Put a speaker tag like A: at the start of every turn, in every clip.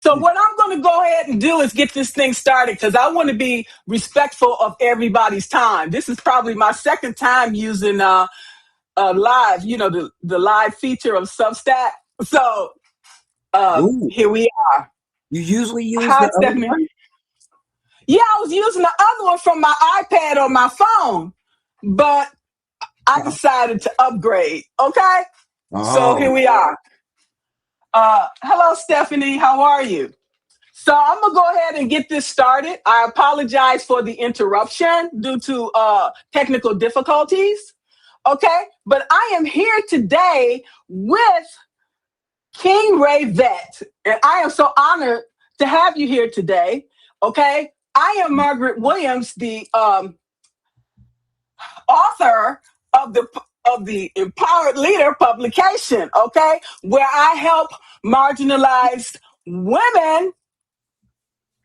A: So what I'm going to go ahead and do is get this thing started because I want to be respectful of everybody's time. This is probably my second time using live, the live feature of Substack. So here we are.
B: You usually use
A: Hi,
B: the
A: Stephanie.
B: other one?
A: Yeah, I was using the other one from my iPad or my phone, but I decided to upgrade. Okay. So here we are. Hello, Stephanie. How are you? So I'm going to go ahead and get this started. I apologize for the interruption due to technical difficulties. Okay. But I am here today with KingRayVet, and I am so honored to have you here today. Okay. I am Margaret Williams, the author of the Empowered Leader publication, okay, where I help marginalized women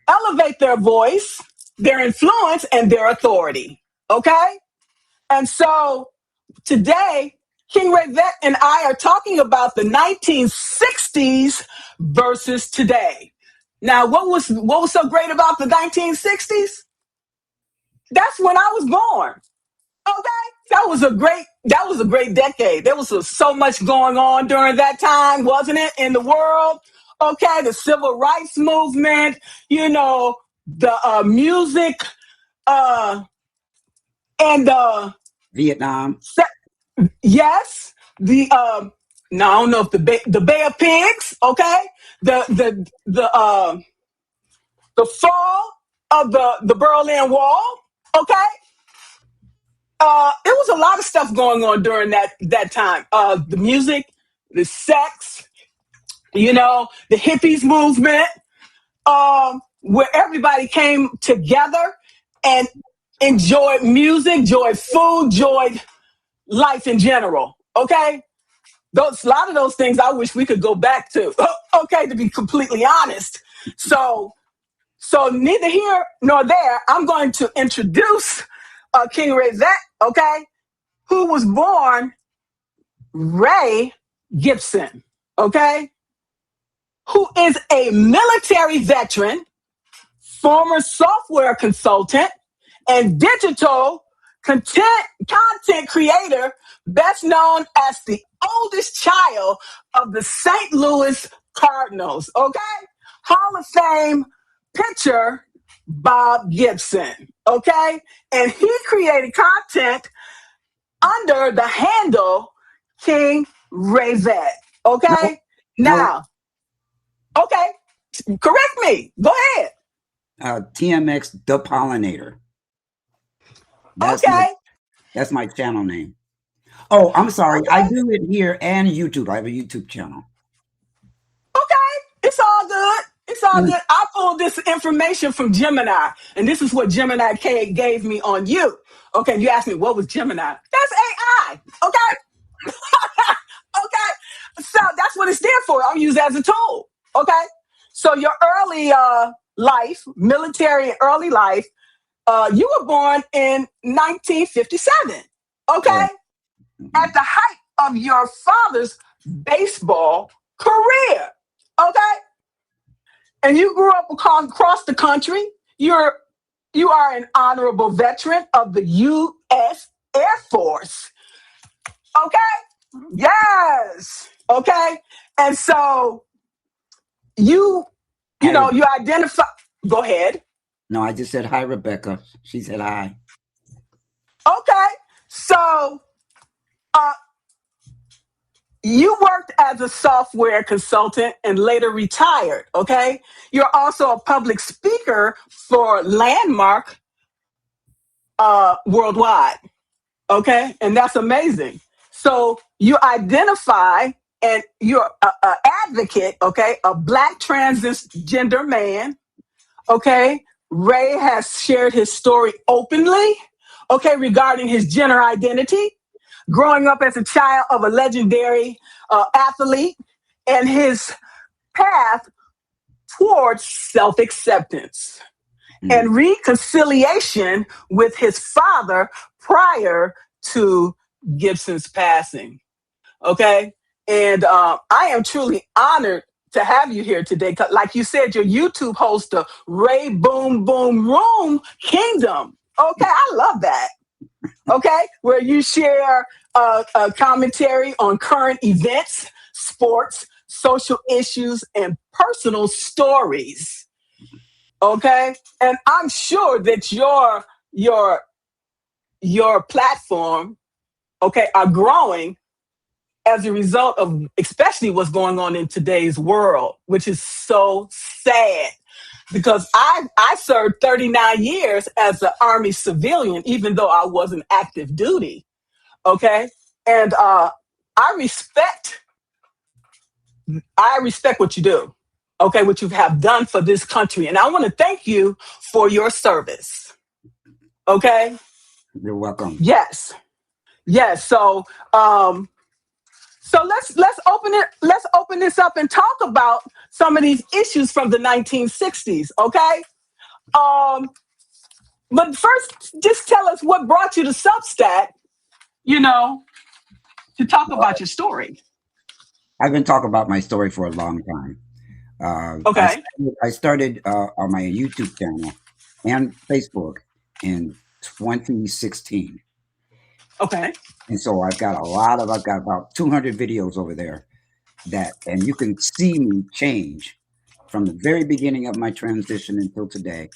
A: elevate their voice, their influence, and their authority, okay? And so today, KingRayVet and I are talking about the 1960s versus today. Now, what was so great about the 1960s? That's when I was born. Okay, that was a great decade. There was so much going on during that time, wasn't it, in the world? Okay, the civil rights movement, the music, and
B: Vietnam.
A: Yes, now I don't know if the Bay of Pigs. Okay, the fall of the Berlin Wall. Okay. It was a lot of stuff going on during that time. The music, the sex, the hippies movement, where everybody came together and enjoyed music, enjoyed food, enjoyed life in general. Okay, a lot of those things I wish we could go back to. Okay, to be completely honest. So neither here nor there. I'm going to introduce KingRayVet, okay, who was born Ray Gibson, okay, who is a military veteran, former software consultant, and digital content creator, best known as the oldest child of the St. Louis Cardinals, okay, Hall of Fame pitcher Bob Gibson, okay? And he created content under the handle KingRayVet, okay? Now, okay, correct me. Go ahead.
B: TMX The Pollinator. That's my channel name. Oh, I'm sorry. Okay. I do it here and YouTube. I have a YouTube channel.
A: Okay, it's all good. It's all good. I pulled this information from Gemini, and this is what Gemini gave me on you. Okay, you asked me what was Gemini. That's AI. Okay, okay. So that's what it's there for. I'll use it as a tool. Okay. So your early life, military early life, you were born in 1957. Okay, at the height of your father's baseball career. Okay. And you grew up across the country. You are an honorable veteran of the U.S. Air Force. Okay? Yes. Okay? And so you identify. Go ahead.
B: No, I just said hi, Rebecca. She said hi.
A: Okay. So you worked as a software consultant and later retired, okay? You're also a public speaker for Landmark worldwide, okay? And that's amazing. So you identify and you're an advocate, okay? A Black transgender man, okay? Ray has shared his story openly, okay, regarding his gender identity. Growing up as a child of a legendary athlete and his path towards self-acceptance and reconciliation with his father prior to Gibson's passing. Okay. And I am truly honored to have you here today. 'Cause like you said, your YouTube hosts the Ray Boom Boom Room Kingdom. Okay, I love that. Okay, where you share a commentary on current events, sports, social issues, and personal stories. Okay, and I'm sure that your platform, okay, are growing as a result of especially what's going on in today's world, which is so sad because I served 39 years as an Army civilian, even though I wasn't active duty. Okay, and I respect I respect what you do. Okay, what you have done for this country, and I want to thank you for your service. Okay.
B: You're welcome.
A: Yes. Yes. So let's open this up and talk about some of these issues from the 1960s, okay? Um, but first, just tell us what brought you to Substack, you know, to talk about your story.
B: I've been talking about my story for a long time.
A: Okay.
B: I started on my YouTube channel and Facebook in 2016.
A: Okay.
B: And so I've got about 200 videos over there and you can see me change from the very beginning of my transition until today.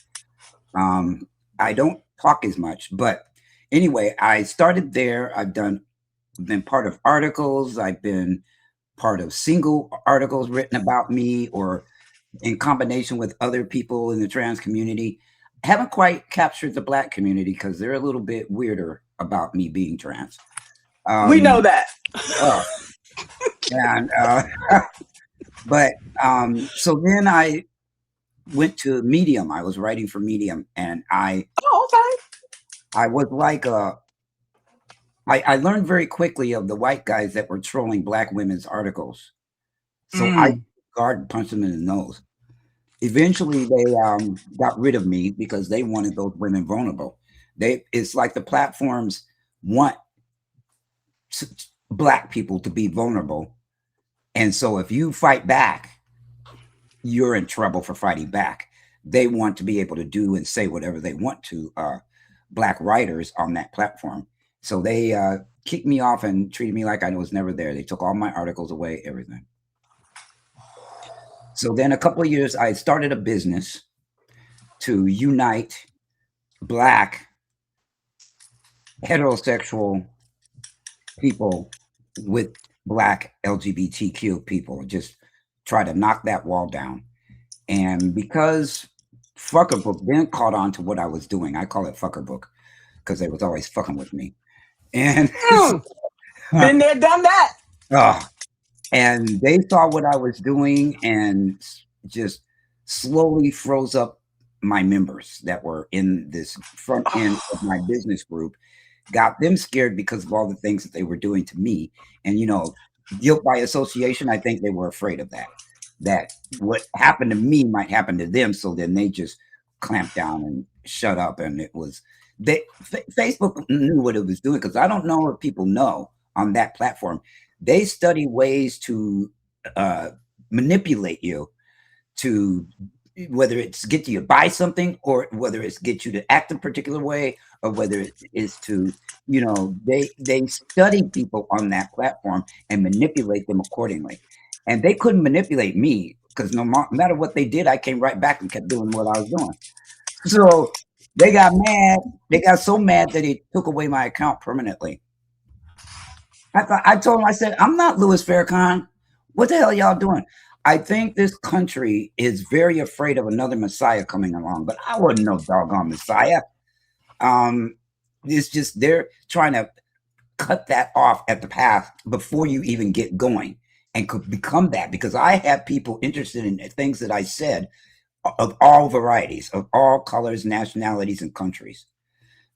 B: I don't talk as much, but anyway, I started there. I've been part of articles. I've been part of single articles written about me or in combination with other people in the trans community. I haven't quite captured the Black community because they're a little bit weirder about me being trans.
A: We know that.
B: And but so then I went to Medium. I was writing for Medium, and I was like I learned very quickly of the white guys that were trolling Black women's articles. So I guard punched them in the nose. Eventually, they got rid of me because they wanted those women vulnerable. It's like the platforms want Black people to be vulnerable. And so if you fight back, you're in trouble for fighting back. They want to be able to do and say whatever they want to Black writers on that platform. So they kicked me off and treated me like I was never there. They took all my articles away, everything. So then a couple of years, I started a business to unite Black heterosexual people with Black LGBTQ people, just try to knock that wall down. And because Fucker Book then caught on to what I was doing, I call it Fucker Book because they was always fucking with me. And
A: been there, done that.
B: And they saw what I was doing and just slowly froze up my members that were in this front end of my business group, got them scared because of all the things that they were doing to me. And, you know, guilt by association, I think they were afraid of that what happened to me might happen to them. So then they just clamped down and shut up. And it was, Facebook knew what it was doing, because I don't know if people know on that platform, they study ways to manipulate you to, whether it's get you to buy something or whether it's get you to act a particular way or whether it is to, you know, they study people on that platform and manipulate them accordingly. And they couldn't manipulate me because no matter what they did, I came right back and kept doing what I was doing. So they got mad. They got so mad that they took away my account permanently. I told them, I said, I'm not Louis Farrakhan. What the hell are y'all doing? I think this country is very afraid of another Messiah coming along, but I wasn't no doggone Messiah. It's just they're trying to cut that off at the path before you even get going and could become that, because I have people interested in things that I said of all varieties, of all colors, nationalities, and countries.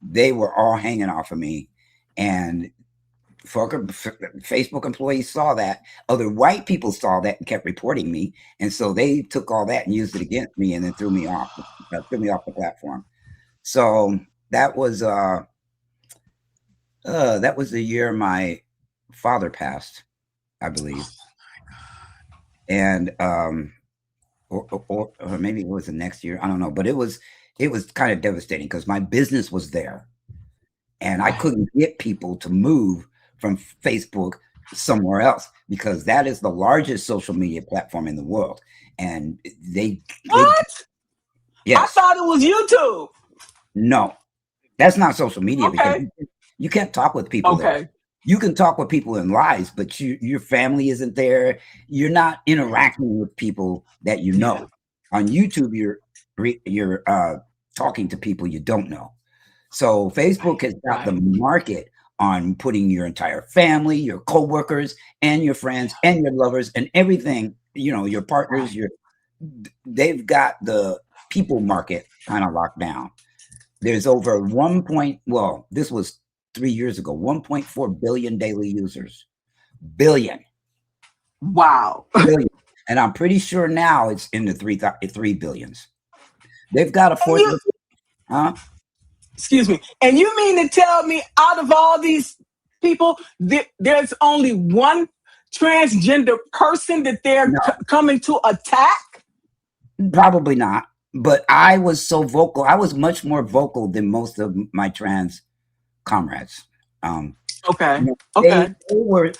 B: They were all hanging off of me, and Facebook employees saw that. Other white people saw that and kept reporting me, and so they took all that and used it against me, and then threw me off the platform. So that was the year my father passed, I believe. and or maybe it was the next year. I don't know, but it was kind of devastating because my business was there, and I
A: Right.
B: couldn't get people to move from Facebook somewhere else because that is the largest social media platform in the world, and they
A: What? I
B: yes,
A: thought it was YouTube.
B: no, that's not social media because
A: Okay.
B: you can't talk with people there.
A: Okay.
B: You can talk with people in lives, but your family isn't there. You're not interacting with people that you
A: Yeah.
B: know. On YouTube, you're talking to people you don't know. So Facebook
A: Right.
B: has got the
A: Right.
B: market on putting your entire family, your coworkers, and your friends, and your lovers, and everything. You know, your partners.
A: Right.
B: They've got the people market kind of locked down. There's over well, this was 3 years ago, 1.4 billion daily users. Billion,
A: Wow.
B: billion. And I'm pretty sure now it's in the three billions. They've got a
A: And
B: fourth,
A: you,
B: huh?
A: excuse me. And you mean to tell me out of all these people, there's only one transgender person that they're
B: No,
A: coming to attack?
B: probably not. But I was so vocal. I was much more vocal than most of my trans comrades. Um,
A: Okay.
B: you know,
A: Okay.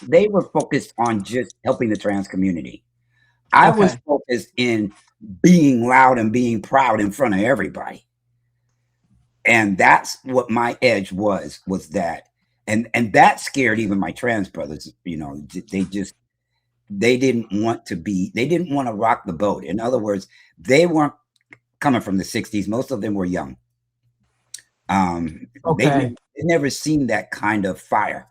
B: they were focused on just helping the trans community. I was
A: Okay.
B: focused in being loud and being proud in front of everybody. And that's what my edge was that. And that scared even my trans brothers. You know, they didn't want to rock the boat. In other words, they weren't coming from the 60s. Most of them were young.
A: Okay.
B: They never seen that kind of fire.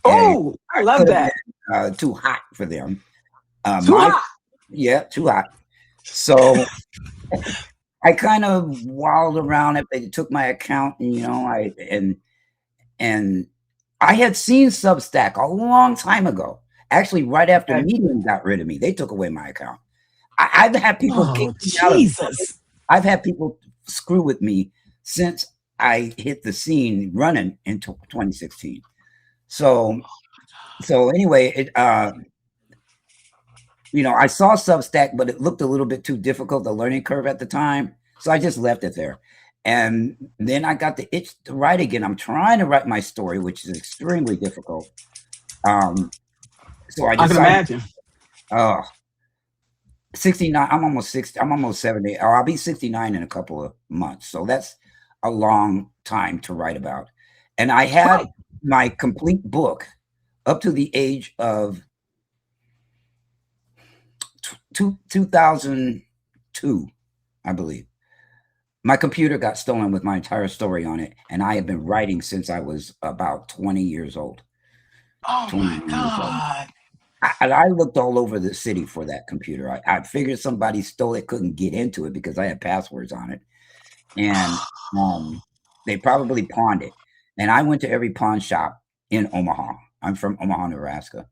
B: And
A: Oh, I
B: it
A: love
B: could have
A: that.
B: been too hot for them.
A: Too
B: My
A: hot.
B: Yeah, too hot. So I kind of walled around it. They took my account, and and I had seen Substack a long time ago. Actually, right after
A: Okay.
B: Medium got rid of me, they took away my account. I've had people kick
A: Oh,
B: me out of.
A: Jesus.
B: I've had people screw with me since I hit the scene running in 2016. So anyway, I saw Substack, but it looked a little bit too difficult, the learning curve at the time. So I just left it there. And then I got the itch to write again. I'm trying to write my story, which is extremely difficult. So I
A: I can
B: decided,
A: imagine.
B: uh, 69, I'm almost 60, I'm almost 70, or I'll be 69 in a couple of months. So that's a long time to write about. And I had
A: Right.
B: my complete book up to the age of 2002, I believe. My computer got stolen with my entire story on it, and I have been writing since I was about 20 years old.
A: Oh my
B: 21 years old.
A: God.
B: I looked all over the city for that computer. I figured somebody stole it, couldn't get into it because I had passwords on it, and they probably pawned it. And I went to every pawn shop in Omaha. I'm from Omaha, Nebraska,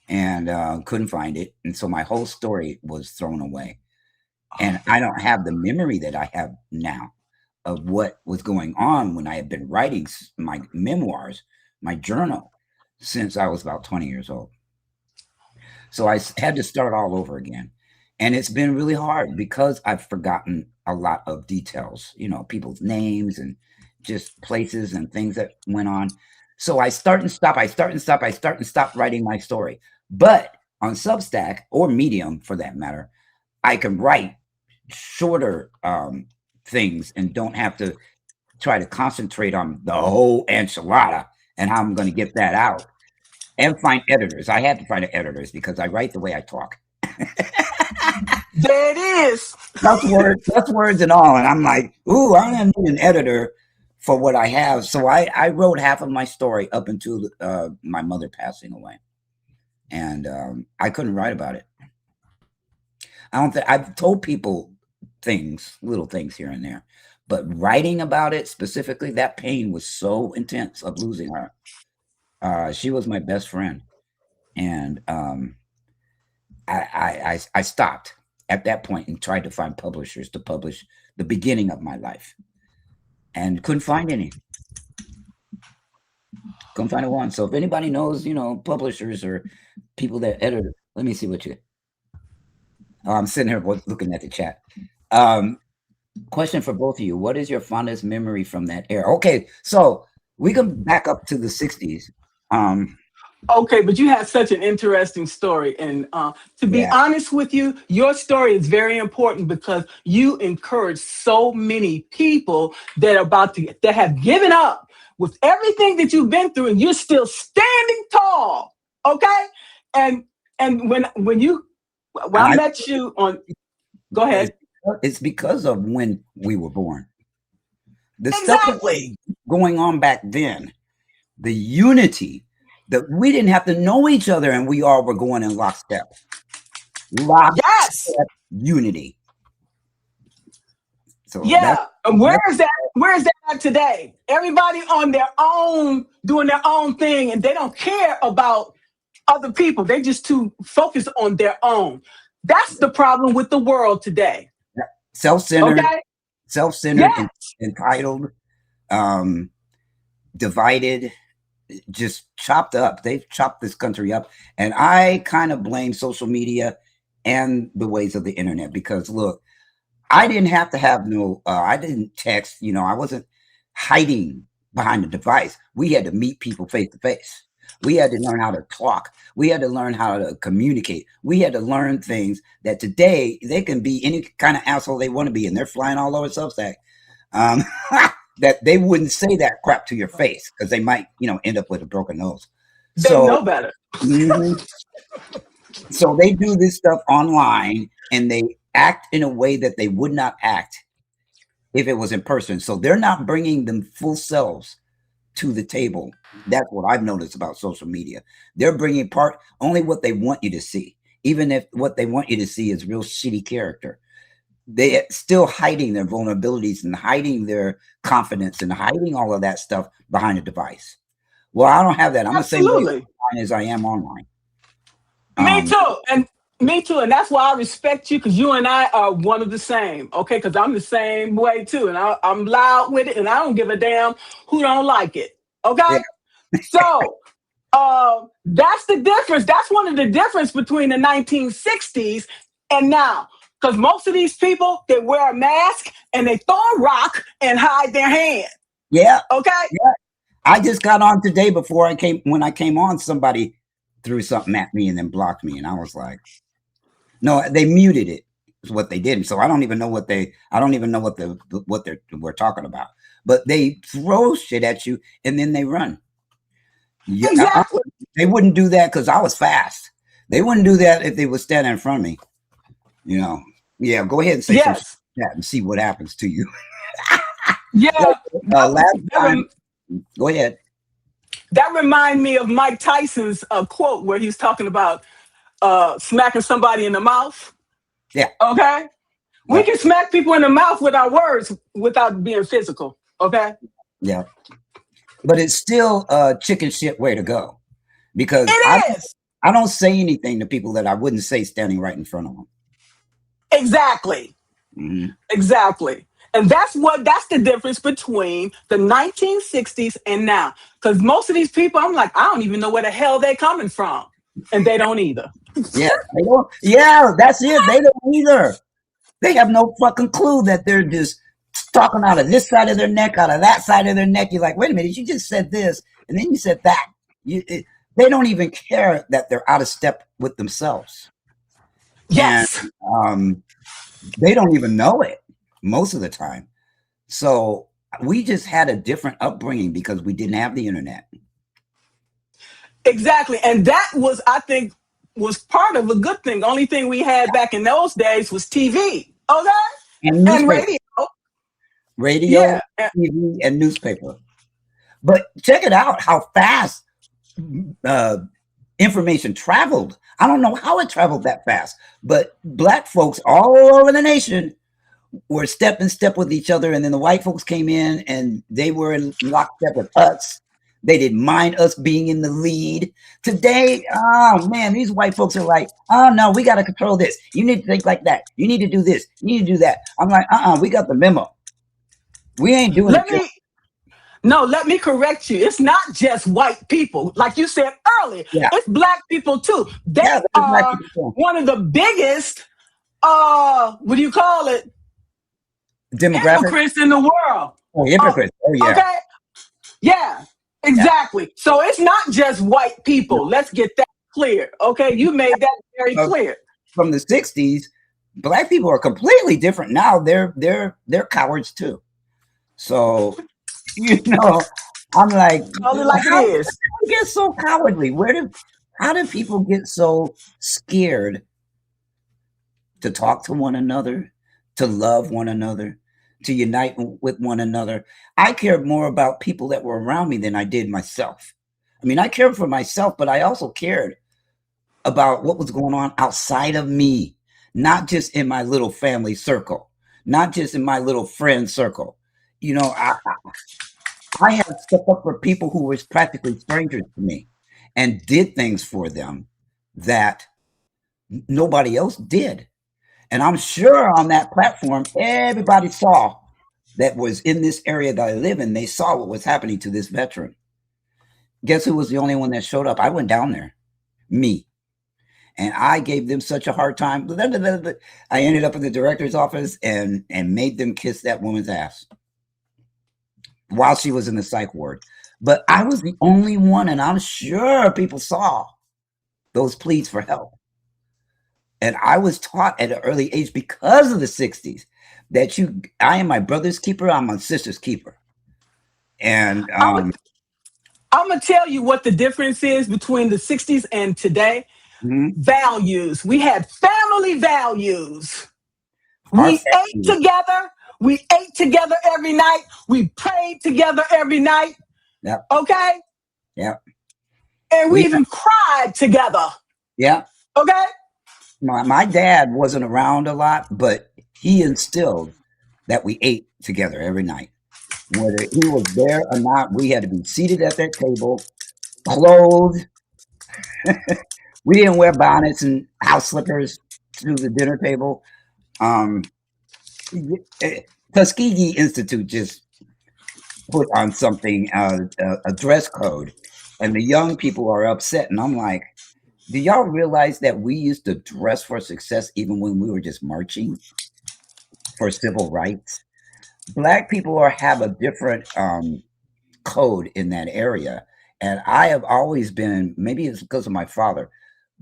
B: and couldn't find it. And so my whole story was thrown away. And I don't have the memory that I have now of what was going on when I had been writing my memoirs, my journal, since I was about 20 years old. So I had to start all over again. And it's been really hard because I've forgotten a lot of details, people's names and just places and things that went on. So I start and stop, I start and stop, I start and stop writing my story. But on Substack or Medium, for that matter, I can write shorter things and don't have to try to concentrate on the whole enchilada and how I'm going to get that out and find editors. I had to find editors because I write the way I talk.
A: There it is.
B: That's words and all. And I'm like, ooh, I don't need an editor for what I have. So I wrote half of my story up until my mother passing away. And I couldn't write about it. I've told people things, little things here and there, but writing about it specifically, that pain was so intense of losing her. She was my best friend. And I stopped at that point and tried to find publishers to publish the beginning of my life and couldn't find any. Couldn't find one. So if anybody knows, publishers or people that edit, let me see what you I'm sitting here looking at the chat. Question for both of you. What is your fondest memory from that era? Okay, so we can back up to the 60s.
A: Okay, but you had such an interesting story. And to be honest with you, your story is very important because you encourage so many people that that have given up with everything that you've been through, and you're still standing tall. Okay, and when I met you on, go ahead.
B: It's because of when we were born. The
A: exactly.
B: stuff going on back then, the unity, that we didn't have to know each other, and we all were going in lockstep. Lockstep unity. So
A: yeah, and where is that? Where is that at today? Everybody on their own, doing their own thing, and they don't care about other people. They just too focused on their own. That's the problem with the world today.
B: Self-centered,
A: okay?
B: Self-centered, entitled, divided, just chopped up. They've chopped this country up. And I kind of blame social media and the ways of the internet, because look, I didn't have to have I didn't text, I wasn't hiding behind a device. We had to meet people face to face. We had to learn how to talk. We had to learn how to communicate. We had to learn things that today they can be any kind of asshole they want to be, and they're flying all over Substack. That they wouldn't say that crap to your face because they might, end up with a broken nose.
A: They know better.
B: So they do this stuff online, and they act in a way that they would not act if it was in person. So they're not bringing them full selves to the table. That's what I've noticed about social media. They're bringing only what they want you to see, even if what they want you to see is real shitty character. They're still hiding their vulnerabilities and hiding their confidence and hiding all of that stuff behind a device. Well, I don't have that. I'm the same way online as I am online.
A: Me too. And that's why I respect you, because you and I are one of the same. Okay, because I'm the same way too. And I'm loud with it, and I don't give a damn who don't like it. Okay. Yeah. So that's the difference. That's one of the difference between the 1960s and now. Because most of these people, they wear a mask and they throw a rock and hide their hand.
B: Yeah.
A: Okay.
B: Yeah. I just got on today when I came on, somebody threw something at me and then blocked me. And I was like, no, they muted it is what they did. So I don't even know what we're talking about, but they throw shit at you and then they run. Yeah,
A: exactly.
B: They wouldn't do that because I was fast. They wouldn't do that if they were standing in front of me. Yeah, go ahead and say something and see what happens to you.
A: Yeah.
B: Last time, go ahead.
A: That reminded me of Mike Tyson's quote where he's talking about smacking somebody in the mouth.
B: Yeah.
A: Okay. We can smack people in the mouth with our words without being physical. Okay.
B: Yeah. But it's still a chicken shit way to go, because I don't say anything to people that I wouldn't say standing right in front of them.
A: Exactly.
B: Mm-hmm.
A: Exactly. And that's the difference between the 1960s and now. Because most of these people, I'm like, I don't even know where the hell they're coming from. And they don't either.
B: Yeah, they don't. Yeah, that's it. They don't either. They have no fucking clue that they're just talking out of this side of their neck, out of that side of their neck. You're like, wait a minute, you just said this, and then you said that. They don't even care that they're out of step with themselves.
A: Yes.
B: And, they don't even know it most of the time. So we just had a different upbringing because we didn't have the internet.
A: Exactly. And that was, I think, was part of a good thing. The only thing we had back in those days was TV. Okay? And radio.
B: Radio, TV, and newspaper. But check it out, how fast information traveled. I don't know how it traveled that fast, but Black folks all over the nation were step in step with each other, and then the white folks came in and they were in lockstep with us. They didn't mind us being in the lead. Today, oh man, these white folks are like, oh no, we got to control this. You need to think like that. You need to do this. You need to do that. I'm like, we got the memo. We ain't doing it.
A: No, let me correct you. It's not just white people. Like you said earlier, it's Black people too. They are one of the biggest what do you call it?
B: Demographic.
A: Hypocrites in the world.
B: Oh, hypocrites. Oh, yeah.
A: Okay. Yeah, exactly. Yeah. So it's not just white people. No. Let's get that clear. Okay. You made that very clear.
B: From the 60s, Black people are completely different now. They're cowards too. So, you know, I'm like,
A: call it like it is.
B: How do people get so cowardly? How do people get so scared to talk to one another, to love one another, to unite with one another? I cared more about people that were around me than I did myself. I mean, I cared for myself, but I also cared about what was going on outside of me, not just in my little family circle, not just in my little friend circle. You know, I had stepped up for people who were practically strangers to me and did things for them that nobody else did. And I'm sure on that platform, everybody saw that was in this area that I live in. They saw what was happening to this veteran. Guess who was the only one that showed up? I went down there, me. And I gave them such a hard time. I ended up in the director's office and made them kiss that woman's ass while she was in the psych ward. But I was the only one, and I'm sure people saw those pleas for help. And I was taught at an early age, because of the 60s, that I am my brother's keeper, I'm my sister's keeper. And
A: I'm going to tell you what the difference is between the 60s and today. Mm-hmm. Values. We had family values. We ate together. We ate together every night. We prayed together every night.
B: Yep.
A: Okay?
B: Yep.
A: And we even cried together.
B: Yeah.
A: Okay?
B: My dad wasn't around a lot, but he instilled that we ate together every night. Whether he was there or not, we had to be seated at that table, clothed. We didn't wear bonnets and house slippers to the dinner table. Tuskegee Institute just put on something, a dress code, and the young people are upset. And I'm like, do y'all realize that we used to dress for success even when we were just marching for civil rights? Black people have a different code in that area. And I have always been, maybe it's because of my father,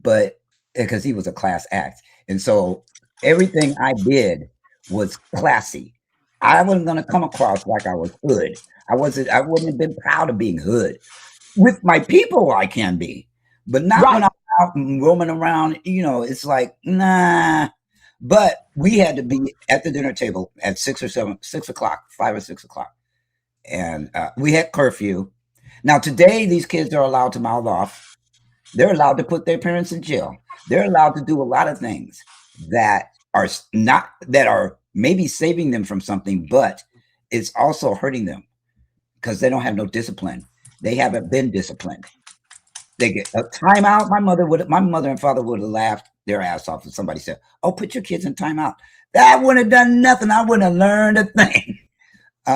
B: but because he was a class act. And so everything I did was classy. I wasn't going to come across like I was hood. I wouldn't have been proud of being hood. With my people, I can be, but not when I'm out and roaming around. You know, it's like, nah. But we had to be at the dinner table at 5 or 6 o'clock. And we had curfew. Now, today, these kids are allowed to mouth off. They're allowed to put their parents in jail. They're allowed to do a lot of things that are maybe saving them from something, but it's also hurting them because they don't have no discipline. They haven't been disciplined. They get a timeout. My mother and father would have laughed their ass off if somebody said, "Oh, put your kids in timeout." That wouldn't have done nothing. I wouldn't have learned a thing.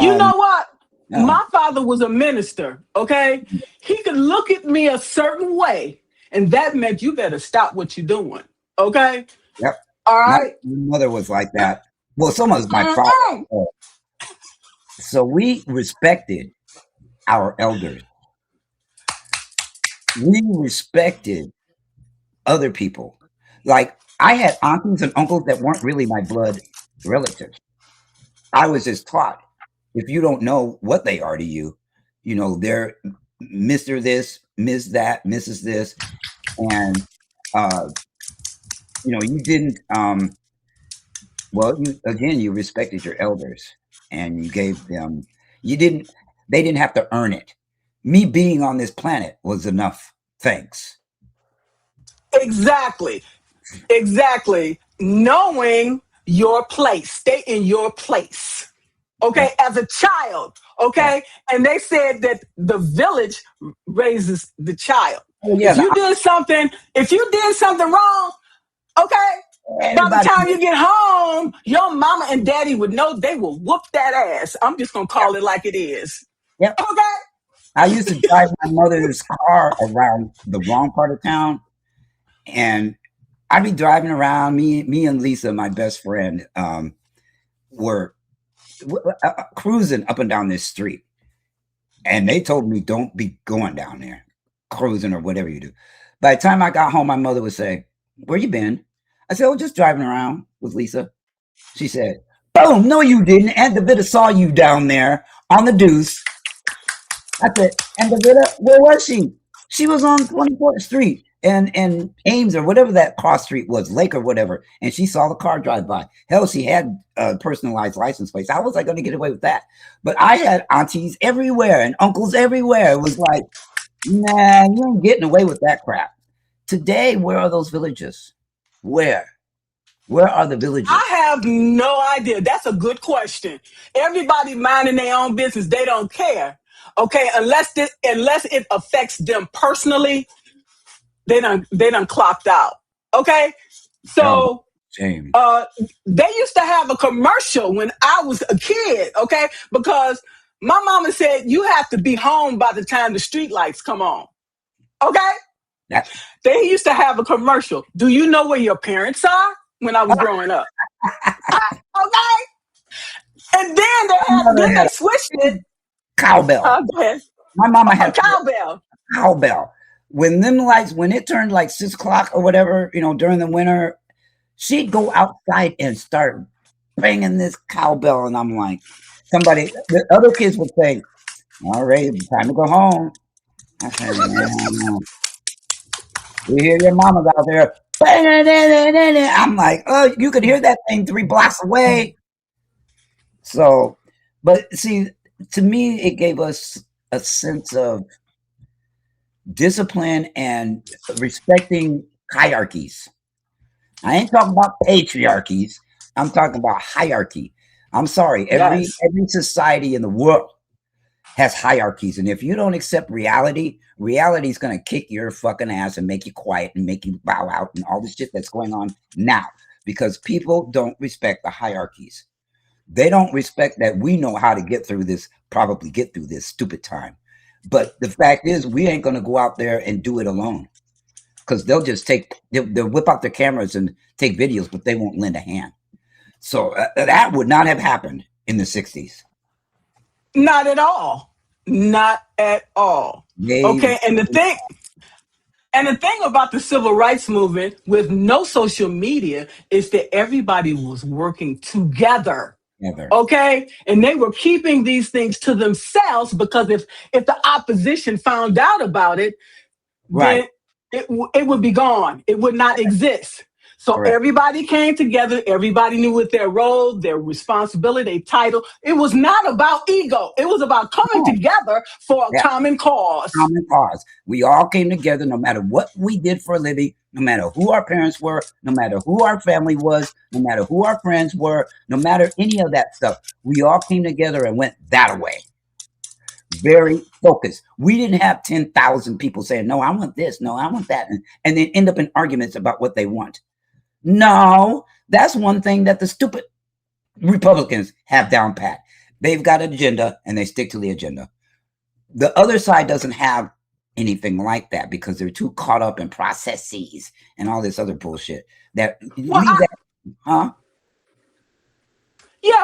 A: You know what? My father was a minister, okay? He could look at me a certain way, and that meant you better stop what you're doing, okay?
B: Yep.
A: All right?
B: My mother was like that. Well, so was my father. So we respected our elders. We respected other people. Like, I had aunties and uncles that weren't really my blood relatives. I was just taught, if you don't know what they are to you, you know, they're Mr. this, Miss that, Mrs. this. And, you know, you didn't, you respected your elders and you gave them, they didn't have to earn it. Me being on this planet was enough. Thanks.
A: Exactly. Knowing your place, stay in your place. Okay, as a child, okay? And they said that the village raises the child. Oh, yeah, if you did something wrong, okay, by the time you get home, your mama and daddy would know. They will whoop that ass. I'm just going to call it like it is.
B: Yep.
A: Okay?
B: I used to drive my mother's car around the wrong part of town, and I'd be driving around. Me and Lisa, my best friend, were cruising up and down this street, and they told me don't be going down there, cruising or whatever you do. By the time I got home, my mother would say, "Where you been?" I said, "Oh, just driving around with Lisa." She said, "Oh, no, you didn't. Aunt Davida saw you down there on the deuce." I said, "Aunt Davida, where was she?" She was on 24th Street and Ames or whatever that cross street was, Lake or whatever, and she saw the car drive by. Hell, she had personalized license plates. How was I going to get away with that? But I had aunties everywhere and uncles everywhere. It was like, man, you ain't getting away with that crap. Today, where are those villages? Where are the villages?
A: I have no idea. That's a good question. Everybody minding their own business. They don't care. Okay, unless it affects them personally, they done clocked out. Okay, so
B: shame.
A: They used to have a commercial when I was a kid. Okay, because my mama said you have to be home by the time the street lights come on. Okay, they used to have a commercial. Do you know where your parents are? When I was growing up, okay, and then they switched it.
B: Cowbell.
A: Go ahead.
B: My mama had
A: cowbell.
B: Cowbell. When them lights, when it turned like 6 o'clock or whatever, during the winter, she'd go outside and start banging this cowbell, and I'm like, the other kids would say, "All right, time to go home." I said, "Man, we hear your mama's out there." I'm like, oh, you could hear that thing 3 blocks away. So, but see, to me, it gave us a sense of discipline and respecting hierarchies. I ain't talking about patriarchies. I'm talking about hierarchy. I'm sorry, every society in the world has hierarchies, and if you don't accept reality is going to kick your fucking ass and make you quiet and make you bow out and all this shit that's going on now, because people don't respect the hierarchies. They don't respect that we know how to get through this stupid time. But the fact is, we ain't going to go out there and do it alone, because they'll just they'll whip out their cameras and take videos, but they won't lend a hand. So that would not have happened in the 60s.
A: Not at all. Not at all. Okay, and the thing about the civil rights movement with no social media is that everybody was working together. Okay, and they were keeping these things to themselves, because if the opposition found out about it, then it would be gone. It would not exist. So everybody came together. Everybody knew what their role, their responsibility, their title. It was not about ego. It was about coming together for a common cause.
B: Common cause. We all came together, no matter what we did for a living, no matter who our parents were, no matter who our family was, no matter who our friends were, no matter any of that stuff. We all came together and went that way. Very focused. We didn't have 10,000 people saying, "No, I want this. No, I want that," and then end up in arguments about what they want. No, that's one thing that the stupid Republicans have down pat. They've got an agenda and they stick to the agenda. The other side doesn't have anything like that, because they're too caught up in processes and all this other bullshit. Yeah,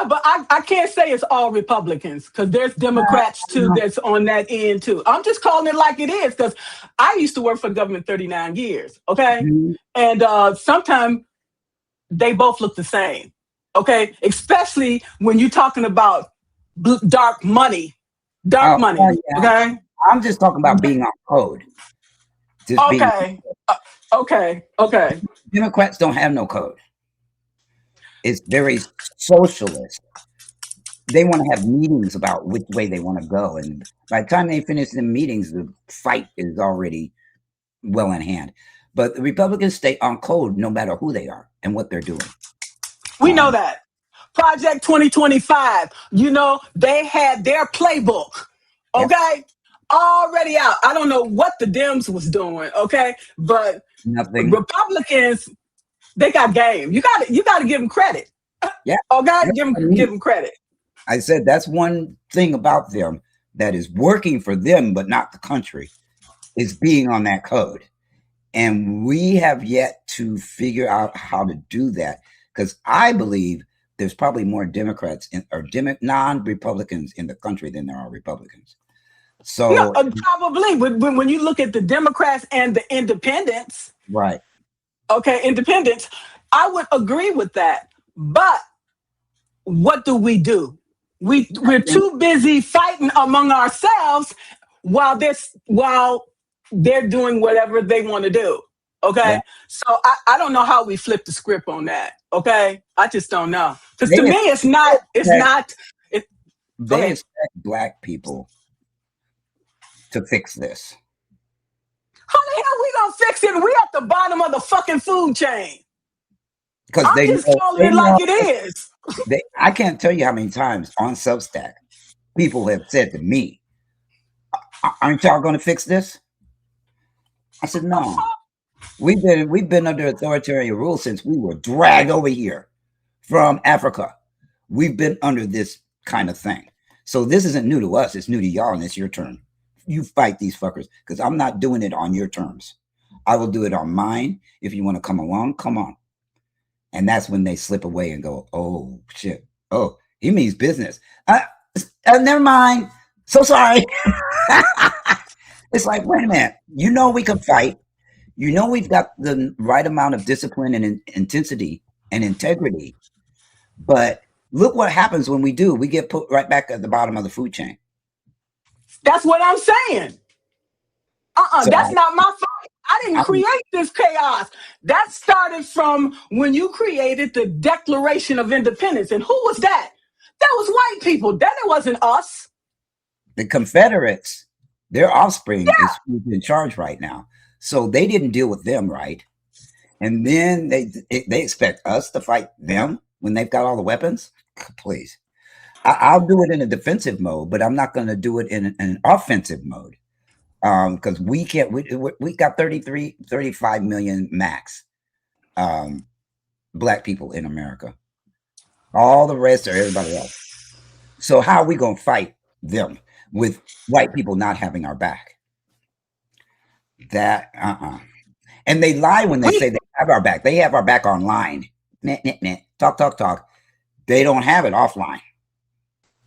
A: but I can't say it's all Republicans, because there's Democrats too that's on that end too. I'm just calling it like it is, because I used to work for the government 39 years, okay? Mm-hmm. And sometimes they both look the same, okay? Especially when you're talking about dark money, okay?
B: I'm just talking about being on code.
A: Okay.
B: Democrats don't have no code. It's very socialist. They want to have meetings about which way they want to go. And by the time they finish the meetings, the fight is already well in hand. But the Republicans stay on code no matter who they are and what they're doing.
A: We know that. Project 2025, they had their playbook, okay? Already out. I don't know what the Dems was doing, okay? But
B: nothing.
A: Republicans, they got game. You got to give them credit.
B: Yeah.
A: Okay, give them credit.
B: I said that's one thing about them that is working for them, but not the country, is being on that code. And we have yet to figure out how to do that, because I believe there's probably more Democrats or non-Republicans in the country than there are Republicans. So
A: probably when you look at the Democrats and the independents,
B: right.
A: Okay, independents, I would agree with that. But what do? We're too busy fighting among ourselves while they're doing whatever they want to do. Okay.
B: Yeah.
A: So I don't know how we flip the script on that. Okay. I just don't know. Because to me,
B: they expect Black people to fix this.
A: How the hell we gonna fix it? We at the bottom of the fucking food chain.
B: Because
A: I'm just calling it like it is.
B: I can't tell you how many times on Substack people have said to me, "Aren't y'all going to fix this?" I said, "No. We've been under authoritarian rule since we were dragged over here from Africa. We've been under this kind of thing. So this isn't new to us. It's new to y'all, and it's your turn. You fight these fuckers, because I'm not doing it on your terms. I will do it on mine. If you want to come along, come on." And that's when they slip away and go, "Oh shit! Oh, he means business. Never mind. So sorry." It's like, wait a minute. You know we can fight. You know we've got the right amount of discipline and intensity and integrity. But look what happens when we do. We get put right back at the bottom of the food chain.
A: That's what I'm saying. That's not my fault. I didn't create this chaos. That started from when you created the Declaration of Independence. And who was that? That was white people. That it wasn't us.
B: The Confederates, their offspring is who's in charge right now. So they didn't deal with them right. And then they expect us to fight them when they've got all the weapons? Please. I'll do it in a defensive mode, but I'm not going to do it in an offensive mode. Because we can't, we got 35 million max Black people in America. All the rest are everybody else. So how are we going to fight them with white people not having our back? That, And they lie when they say they have our back. They have our back online. Talk. They don't have it offline.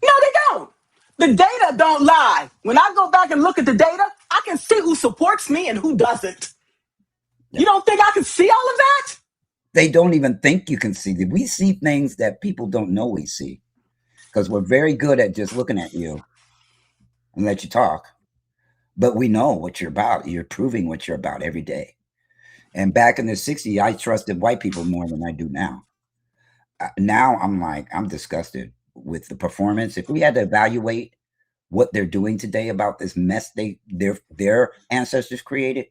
A: No, they don't. The data don't lie. When I go back and look at the data, I can see who supports me and who doesn't. Yeah. You don't think I can see all of that?
B: They don't even think you can see. We see things that people don't know we see, because we're very good at just looking at you and let you talk. But we know what you're about. You're proving what you're about every day. And back in the 60s, I trusted white people more than I do now. Now I'm disgusted with the performance. If we had to evaluate what they're doing today about this mess their ancestors created,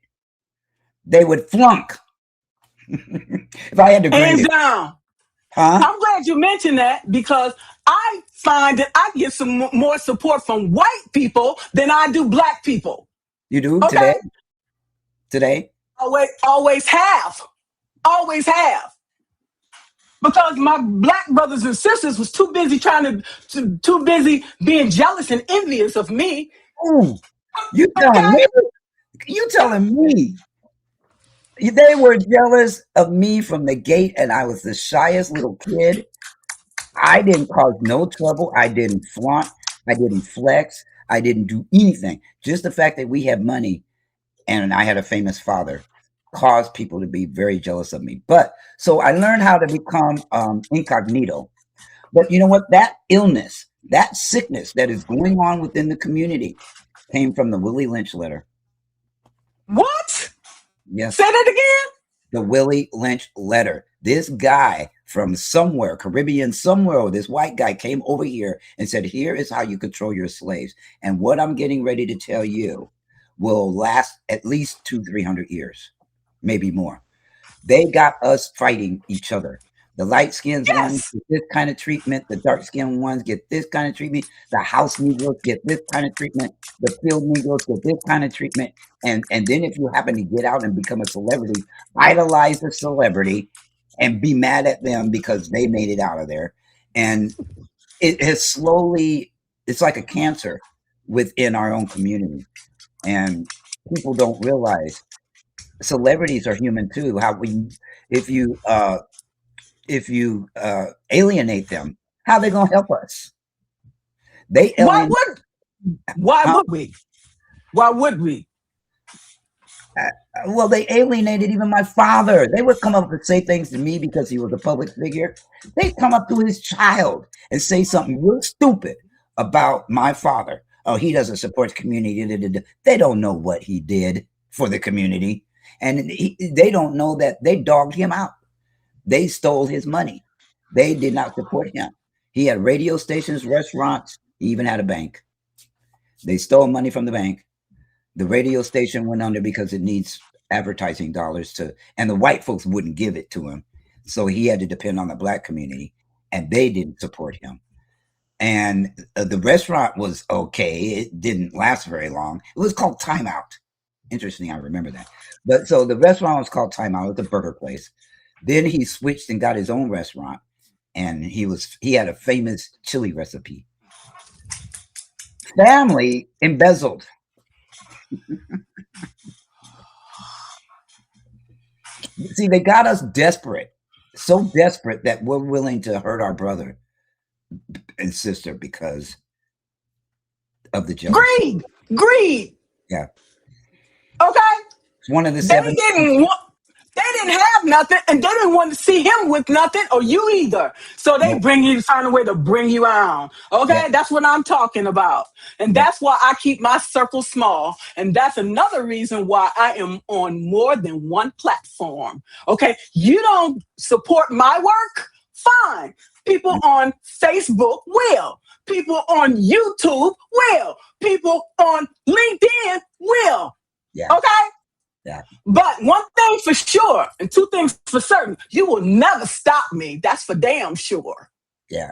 B: they would flunk. If I had to grade
A: hands down. Huh? I'm glad you mentioned that, because I find that I get some more support from white people than I do Black people.
B: You do? Okay. Today?
A: Always have. Because my Black brothers and sisters was too busy too busy being jealous and envious of me.
B: Ooh, you telling me they were jealous of me from the gate, and I was the shyest little kid. I didn't cause no trouble. I didn't flaunt. I didn't flex. I didn't do anything. Just the fact that we had money and I had a famous father caused people to be very jealous of me. But so I learned how to become incognito. But you know what? That illness, that sickness that is going on within the community came from the Willie Lynch letter.
A: What?
B: Yes.
A: Say that again?
B: The Willie Lynch letter. This guy from somewhere, Caribbean somewhere, this white guy came over here and said, "Here is how you control your slaves. And what I'm getting ready to tell you will last at least 200-300 years, maybe more." They got us fighting each other. The light-skinned ones get this kind of treatment. The dark-skinned ones get this kind of treatment. The house Negroes get this kind of treatment. The field Negroes get this kind of treatment. And then if you happen to get out and become a celebrity, idolize the celebrity and be mad at them because they made it out of there. And it has slowly, it's like a cancer within our own community. And people don't realize celebrities are human too. If you alienate them, how they gonna help us? They
A: Why
B: alienate.
A: would why
B: Huh?
A: would we? Why would we?
B: Well, they alienated even my father. They would come up and say things to me because he was a public figure. They'd come up to his child and say something real stupid about my father. Oh, he doesn't support the community. They don't know what he did for the community. And they don't know that they dogged him out. They stole his money. They did not support him. He had radio stations, restaurants, he even had a bank. They stole money from the bank. The radio station went under because it needs advertising dollars and the white folks wouldn't give it to him. So he had to depend on the black community, and they didn't support him. And the restaurant was okay. It didn't last very long. It was called Time Out. Interesting, I remember that. But so the restaurant was called Time Out. It was a burger place. Then he switched and got his own restaurant, and he had a famous chili recipe. Family embezzled. See, they got us desperate, so desperate that we're willing to hurt our brother and sister because of the jealousy.
A: Greed.
B: Yeah.
A: Okay.
B: It's one of the seven.
A: They didn't have nothing, and they didn't want to see him with nothing, or you either. So they find a way to bring you around. Okay,
B: Yeah.
A: that's what I'm talking about. And that's why I keep my circle small. And that's another reason why I am on more than one platform. Okay, you don't support my work? Fine. People on Facebook will. People on YouTube will. People on LinkedIn will.
B: Yeah.
A: Okay?
B: Yeah.
A: But one thing for sure, and two things for certain, you will never stop me. That's for damn sure.
B: Yeah.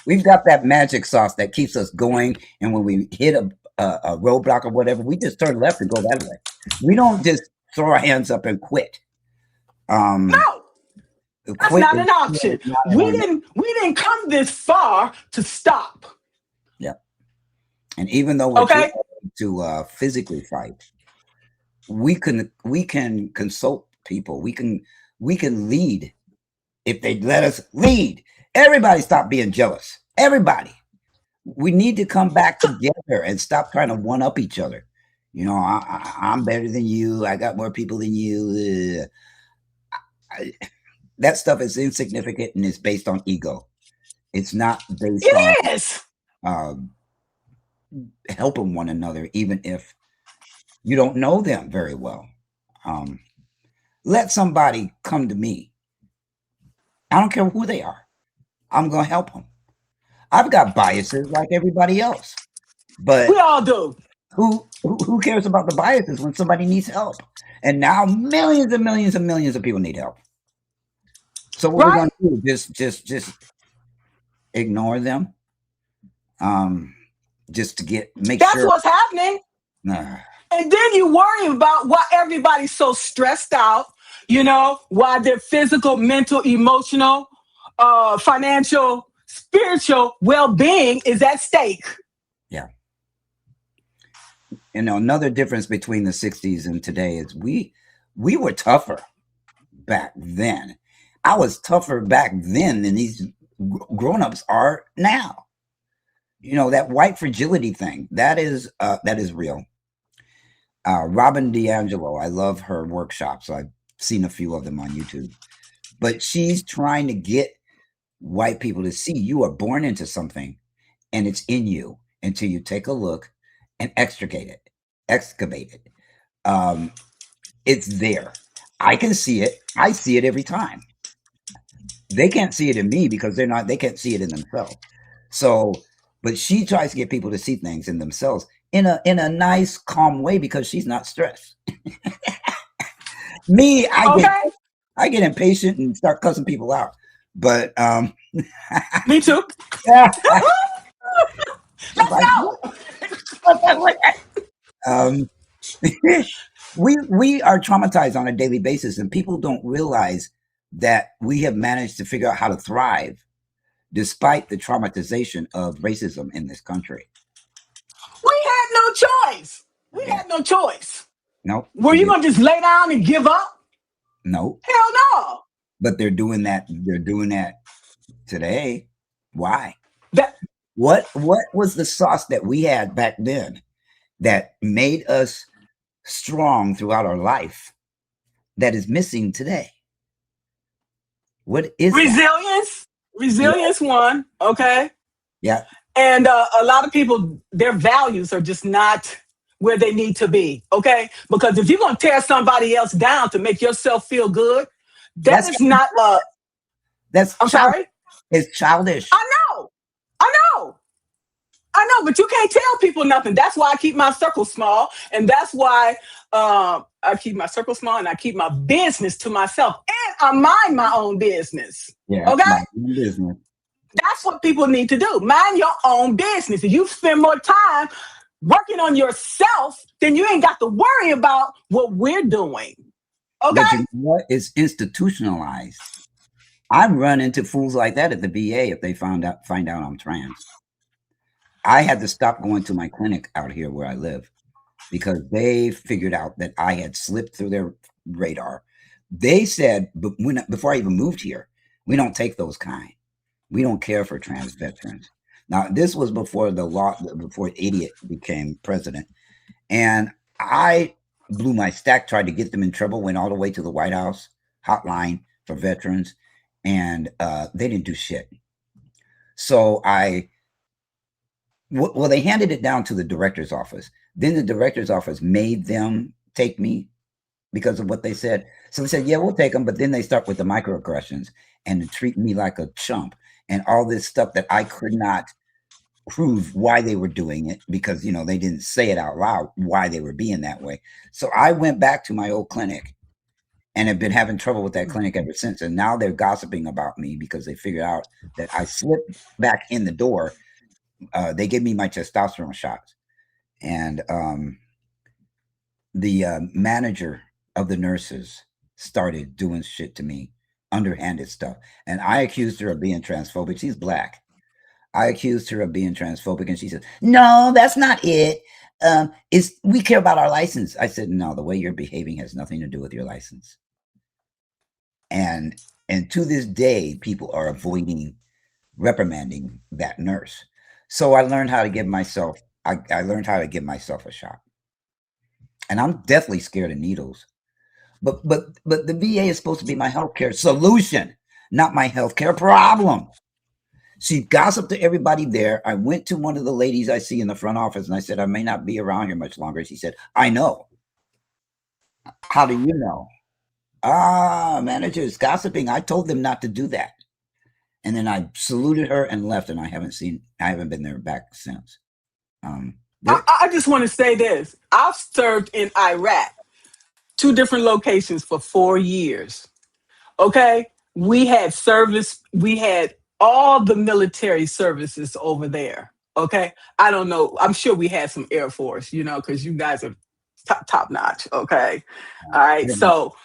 B: We've got that magic sauce that keeps us going. And when we hit a roadblock or whatever, we just turn left and go that way. We don't just throw our hands up and quit.
A: No. That's not an option. We didn't come this far to stop.
B: Yeah. And even though we're to physically fight, we can consult people. We can lead if they let us lead. Everybody stop being jealous. Everybody. We need to come back together and stop trying to one up each other. You know, I'm better than you. I got more people than you. That stuff is insignificant and it's based on ego. It's not based on helping one another, even if you don't know them very well. Let somebody come to me. I don't care who they are. I'm going to help them. I've got biases like everybody else, but
A: we all do.
B: Who cares about the biases when somebody needs help? And now millions and millions and millions of people need help. So what we're going to do is just ignore them. Just to make
A: sure.
B: That's
A: what's happening. And then you worry about why everybody's so stressed out, you know, why their physical, mental, emotional, financial, spiritual well-being is at stake.
B: Yeah. You know, another difference between the 60s and today is we were tougher back then. I was tougher back then than these grown-ups are now. You know, that white fragility thing, that is real. Robin DiAngelo, I love her workshops. I've seen a few of them on YouTube. But she's trying to get white people to see you are born into something and it's in you until you take a look and excavate it. It's there. I can see it. I see it every time. They can't see it in me because they can't see it in themselves. So, but she tries to get people to see things in themselves in a nice, calm way because she's not stressed. Me, I get impatient and start cussing people out. But
A: me too.
B: We are traumatized on a daily basis, and people don't realize that we have managed to figure out how to thrive despite the traumatization of racism in this country.
A: We had no choice. We had no choice.
B: Nope.
A: Were you gonna just lay down and give up?
B: Nope.
A: Hell no.
B: But they're doing that. They're doing that today. Why?
A: That
B: What was the sauce that we had back then that made us strong throughout our life that is missing today? What is
A: resilience?
B: that?
A: Resilience, one, okay.
B: Yeah.
A: And a lot of people, their values are just not where they need to be, okay? Because if you're gonna tear somebody else down to make yourself feel good, that
B: That's
A: is not.
B: that's
A: I'm
B: childish.
A: sorry.
B: It's childish.
A: I know. I know. I know, but you can't tell people nothing. That's why I keep my circle small, and that's why I keep my circle small, and I keep my business to myself, and I mind my own business.
B: Yeah.
A: Okay,
B: My own business.
A: that's what people need to do. Mind your own business. If you spend more time working on yourself, then you ain't got to worry about what we're doing. Okay,
B: But you know what? It's institutionalized. I run into fools like that at the VA if they find out I'm trans. I had to stop going to my clinic out here where I live because they figured out that I had slipped through their radar. They said, but before I even moved here, we don't take those kind. We don't care for trans veterans. Now, this was before before Idiot became president. And I blew my stack, tried to get them in trouble, went all the way to the White House hotline for veterans, and they didn't do shit. So they handed it down to the director's office. Then the director's office made them take me because of what they said. So they said, yeah, we'll take them. But then they start with the microaggressions and treat me like a chump and all this stuff that I could not prove why they were doing it because, they didn't say it out loud, why they were being that way. So I went back to my old clinic and have been having trouble with that clinic ever since. And now they're gossiping about me because they figured out that I slipped back in the door. They gave me my testosterone shots, and the manager of the nurses started doing shit to me, underhanded stuff. And I accused her of being transphobic. She's Black. I accused her of being transphobic, and she said, no, that's not it. We care about our license. I said, no, the way you're behaving has nothing to do with your license. And to this day, people are avoiding reprimanding that nurse. So I learned how to give myself, I learned how to give myself a shot. And I'm deathly scared of needles. But the VA is supposed to be my healthcare solution, not my healthcare problem. She gossiped to everybody there. I went to one of the ladies I see in the front office and I said, I may not be around here much longer. She said, I know. How do you know? Manager is gossiping. I told them not to do that. And then I saluted her and left, and I haven't been there back since.
A: I just want to say this. I've served in Iraq, 2 different locations for 4 years. Okay? We had all the military services over there. Okay? I don't know. I'm sure we had some Air Force, because you guys are top notch. Okay? All right. So,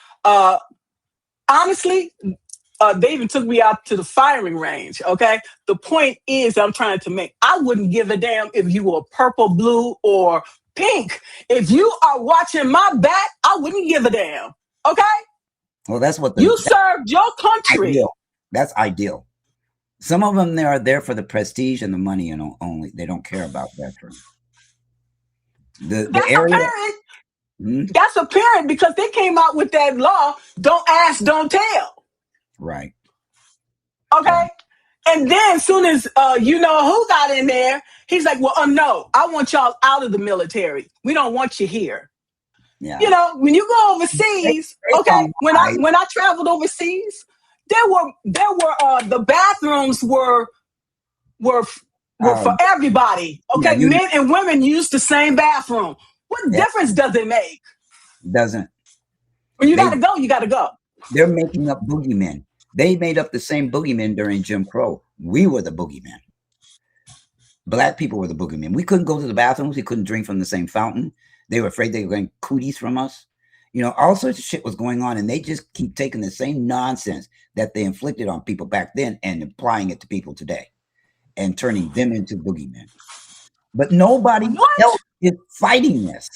A: honestly, they even took me out to the firing range. Okay. The point is, I'm trying to make, I wouldn't give a damn if you were purple, blue, or pink. If you are watching my back, I wouldn't give a damn. Okay.
B: Well, that's what
A: you served your country.
B: Ideal. That's ideal. Some of them, they are there for the prestige and the money, only. They don't care about veterans. The area.
A: That's apparent because they came out with that law. Don't ask, don't tell.
B: Right.
A: Okay. And then as soon as who got in there, he's like, well, no, I want y'all out of the military. We don't want you here.
B: Yeah.
A: When you go overseas, okay, when I traveled overseas, there were the bathrooms were for everybody. Okay. Yeah, men and women use the same bathroom. What difference does it make?
B: Doesn't.
A: When you gotta go, you gotta go.
B: They're making up boogeymen. They made up the same boogeymen during Jim Crow. We were the boogeymen. Black people were the boogeymen. We couldn't go to the bathrooms. We couldn't drink from the same fountain. They were afraid they were getting cooties from us. All sorts of shit was going on, and they just keep taking the same nonsense that they inflicted on people back then and applying it to people today and turning them into boogeymen. But nobody else is fighting this.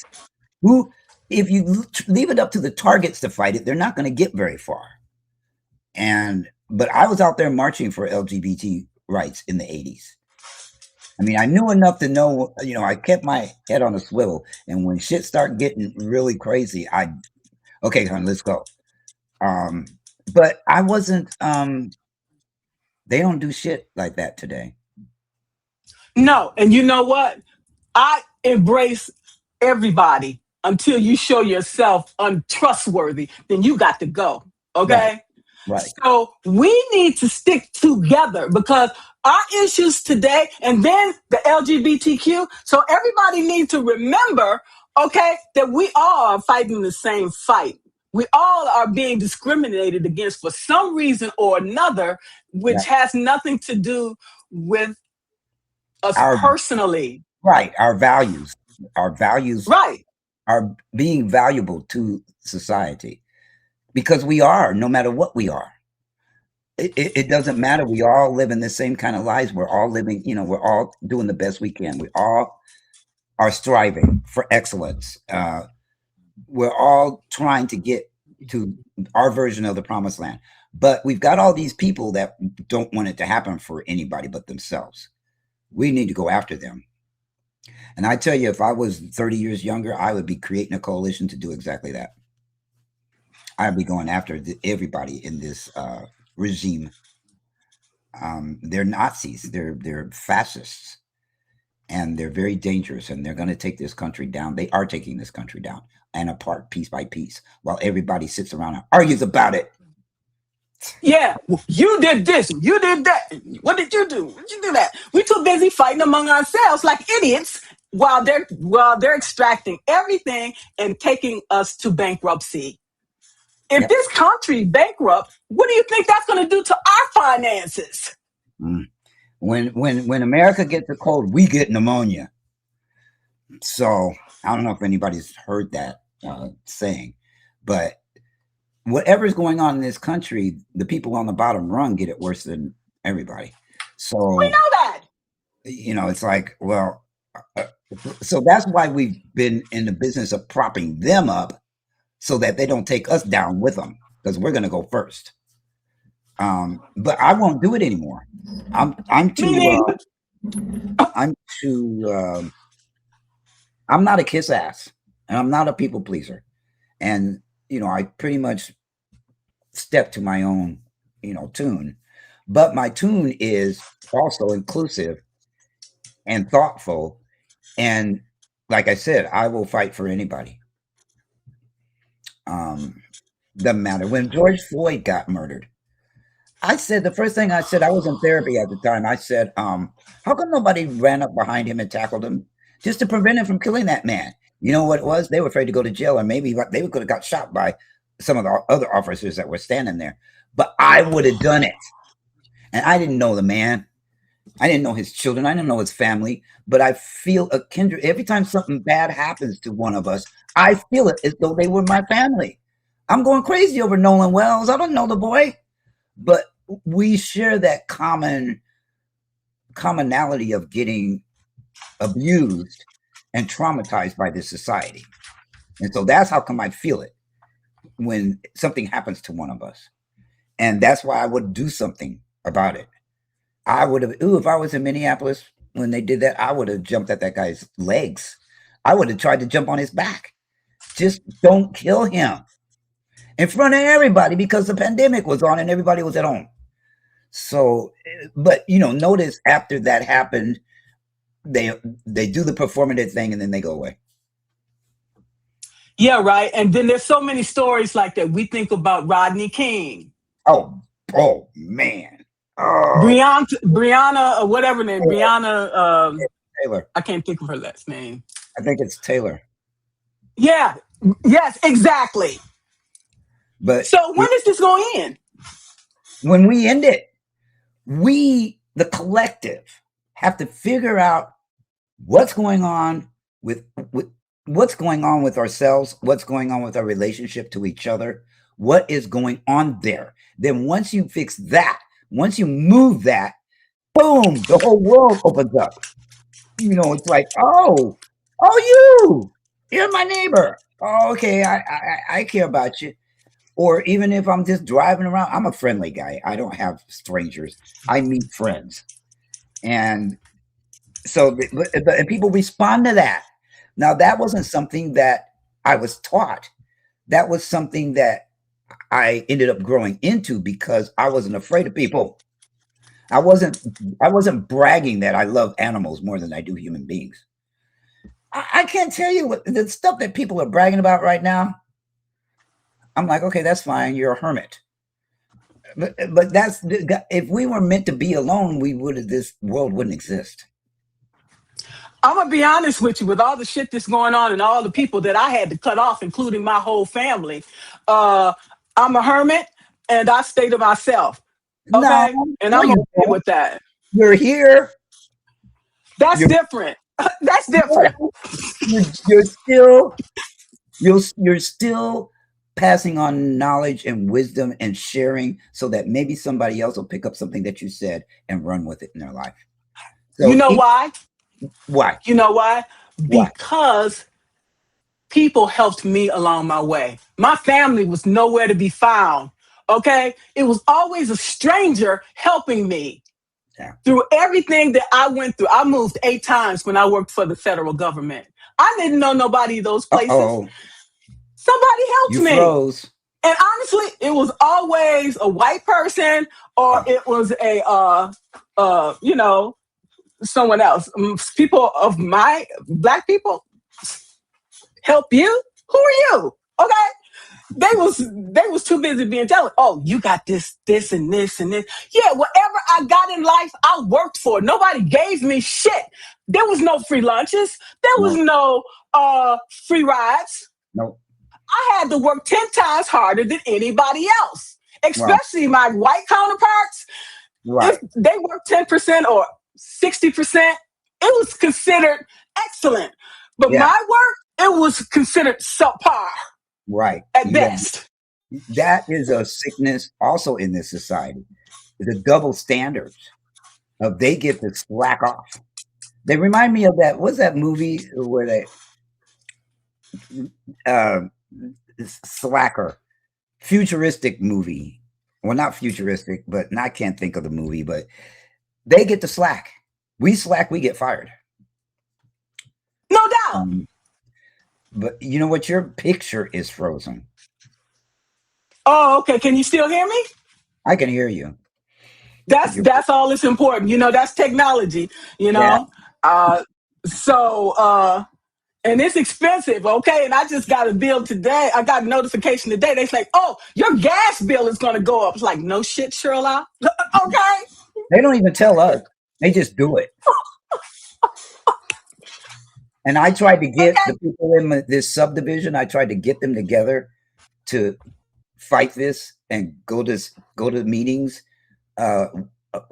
B: if you leave it up to the targets to fight it, they're not going to get very far. But I was out there marching for LGBT rights in the 80s. I mean, I knew enough to know, I kept my head on a swivel. And when shit started getting really crazy, okay, hon, let's go. But I wasn't, they don't do shit like that today.
A: No. And you know what? I embrace everybody until you show yourself untrustworthy. Then you got to go. Okay.
B: Right.
A: So we need to stick together because our issues today and then the LGBTQ. So everybody needs to remember, okay, that we all are fighting the same fight. We all are being discriminated against for some reason or another, which has nothing to do with us personally.
B: Right. Our values
A: right.
B: are being valuable to society because we are, no matter what we are. It doesn't matter. We all live in the same kind of lives. We're all living, we're all doing the best we can. We all are striving for excellence. We're all trying to get to our version of the promised land. But we've got all these people that don't want it to happen for anybody but themselves. We need to go after them. And I tell you, if I was 30 years younger, I would be creating a coalition to do exactly that. I'd be going after everybody in this regime. They're Nazis, they're fascists, and they're very dangerous, and they're going to take this country down. They are taking this country down and apart piece by piece while everybody sits around and argues about it.
A: Yeah, you did this, you did that. What did you do? What did you do that? We're too busy fighting among ourselves like idiots while they're extracting everything and taking us to bankruptcy. If this country bankrupt, what do you think that's going to do to our finances?
B: When America gets a cold, we get pneumonia. So I don't know if anybody's heard that saying, but whatever's going on in this country, the people on the bottom rung get it worse than everybody. So
A: we know that.
B: It's like, well, so that's why we've been in the business of propping them up so that they don't take us down with them, because we're going to go first. But I won't do it anymore. I'm not a kiss ass, and I'm not a people pleaser. And, I pretty much step to my own, tune, but my tune is also inclusive and thoughtful. And like I said, I will fight for anybody. Doesn't matter. When George Floyd got murdered, I said, the first thing I said, I was in therapy at the time. I said, how come nobody ran up behind him and tackled him just to prevent him from killing that man? You know what it was? They were afraid to go to jail, or maybe they could have got shot by some of the other officers that were standing there. But I would have done it. And I didn't know the man. I didn't know his children. I didn't know his family. But I feel a kindred. Every time something bad happens to one of us, I feel it as though they were my family. I'm going crazy over Nolan Wells. I don't know the boy. But we share that commonality of getting abused and traumatized by this society. And so that's how come I feel it when something happens to one of us. And that's why I would do something about it. I would have, if I was in Minneapolis when they did that, I would have jumped at that guy's legs. I would have tried to jump on his back. Just don't kill him in front of everybody, because the pandemic was on and everybody was at home. So, but notice after that happened, they do the performative thing and then they go away.
A: Yeah, right. And then there's so many stories like that. We think about Rodney King.
B: Oh man.
A: Breonna, or whatever name. Breonna
B: Taylor.
A: I can't think of her last name.
B: I think it's Taylor.
A: Yeah. Yes, exactly.
B: But
A: so when is this going to end?
B: When we end it, we, the collective, have to figure out what's going on with what's going on with ourselves, what's going on with our relationship to each other, what is going on there. Then once you fix that, once you move that, boom, the whole world opens up. It's like, oh, you're my neighbor. Oh, okay, I care about you. Or even if I'm just driving around, I'm a friendly guy. I don't have strangers. I meet friends, and so and people respond to that. Now that wasn't something that I was taught. That was something that I ended up growing into because I wasn't afraid of people. I wasn't bragging that I love animals more than I do human beings. I can't tell you what the stuff that people are bragging about right now. I'm like, okay, that's fine. You're a hermit. But that's if we were meant to be alone, we would this world wouldn't exist.
A: I'm gonna be honest with you. With all the shit that's going on and all the people that I had to cut off, including my whole family, uh, I'm a hermit and I stay to myself.
B: No,
A: Okay, and
B: no,
A: I'm
B: you
A: okay
B: don't.
A: with that.
B: You're here.
A: That's
B: You're
A: different. That's different.
B: you're still you're still passing on knowledge and wisdom and sharing so that maybe somebody else will pick up something that you said and run with it in their life.
A: You
B: So
A: know why?
B: why?
A: You know why?
B: Why?
A: Because people helped me along my way. My family was nowhere to be found. Okay, it was always a stranger helping me
B: Yeah.
A: through everything that I went through. I moved 8 times when I worked for the federal government. I didn't know nobody in those places.
B: Oh,
A: Somebody helped
B: you
A: me.
B: froze.
A: And honestly, it was always a white person or
B: Oh,
A: it was a someone else. People of my black people help you? Who are you? Okay. They was too busy being jealous. Oh, you got this, and this, and this. Yeah, whatever I got in life, I worked for. Nobody gave me shit. There was no free lunches. There was
B: no,
A: no free rides.
B: no.
A: I had to work 10 times harder than anybody else,
B: Well,
A: especially my white counterparts. If
B: right.
A: they worked 10% or 60%, it was considered excellent. But
B: Yeah,
A: my work, it was considered subpar
B: right.
A: at
B: Yeah.
A: best.
B: That is a sickness also in this society. The double standards of they get to slack off. They remind me of that. What's that movie where they uh, slacker futuristic movie? Well, not futuristic, but I can't think of the movie. But they get to slack. We slack, we get fired.
A: No doubt.
B: But you know what? Your picture is frozen.
A: Oh, okay. Can you still hear me?
B: I can hear you.
A: That's all that's important. That's technology, you
B: Yeah.
A: know. So and it's expensive, okay? And I just got a bill today. I got a notification today. They say, "Oh, your gas bill is going to go up." It's like, no shit, Sherlock. Okay.
B: They don't even tell us. They just do it. And I tried to get the
A: Okay.
B: people in this subdivision. I tried to get them together to fight this and go to meetings uh,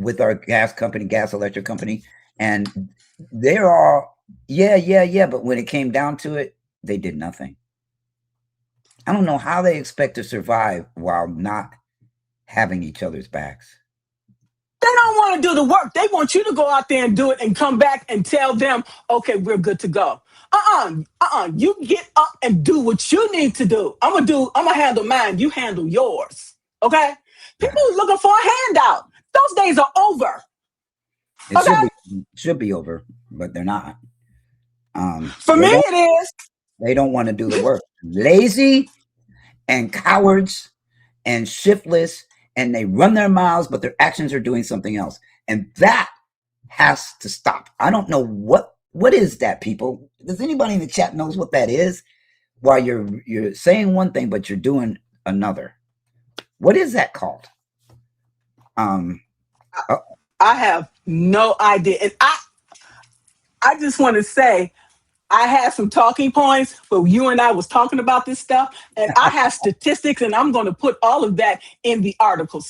B: with our gas electric company, and they're all yeah. But when it came down to it, they did nothing. I don't know how they expect to survive while not having each other's backs.
A: They don't want to do the work. They want you to go out there and do it and come back and tell them, okay, we're good to go. You get up and do what you need to do. I'm gonna handle mine. You handle yours. Okay?
B: Yeah.
A: People are looking for a handout. Those days are over.
B: It
A: Okay?
B: should be over, but they're not.
A: For me,
B: They don't
A: it is.
B: they don't want to do the work. Lazy and cowards and shiftless, and they run their mouths, but their actions are doing something else. And that has to stop. I don't know what is that, people. Does anybody in the chat knows what that is? While you're saying one thing, but you're doing another. What is that called?
A: I have no idea. And I just want to say I had some talking points, but you and I was talking about this stuff, and I have statistics, and I'm going to put all of that in the article.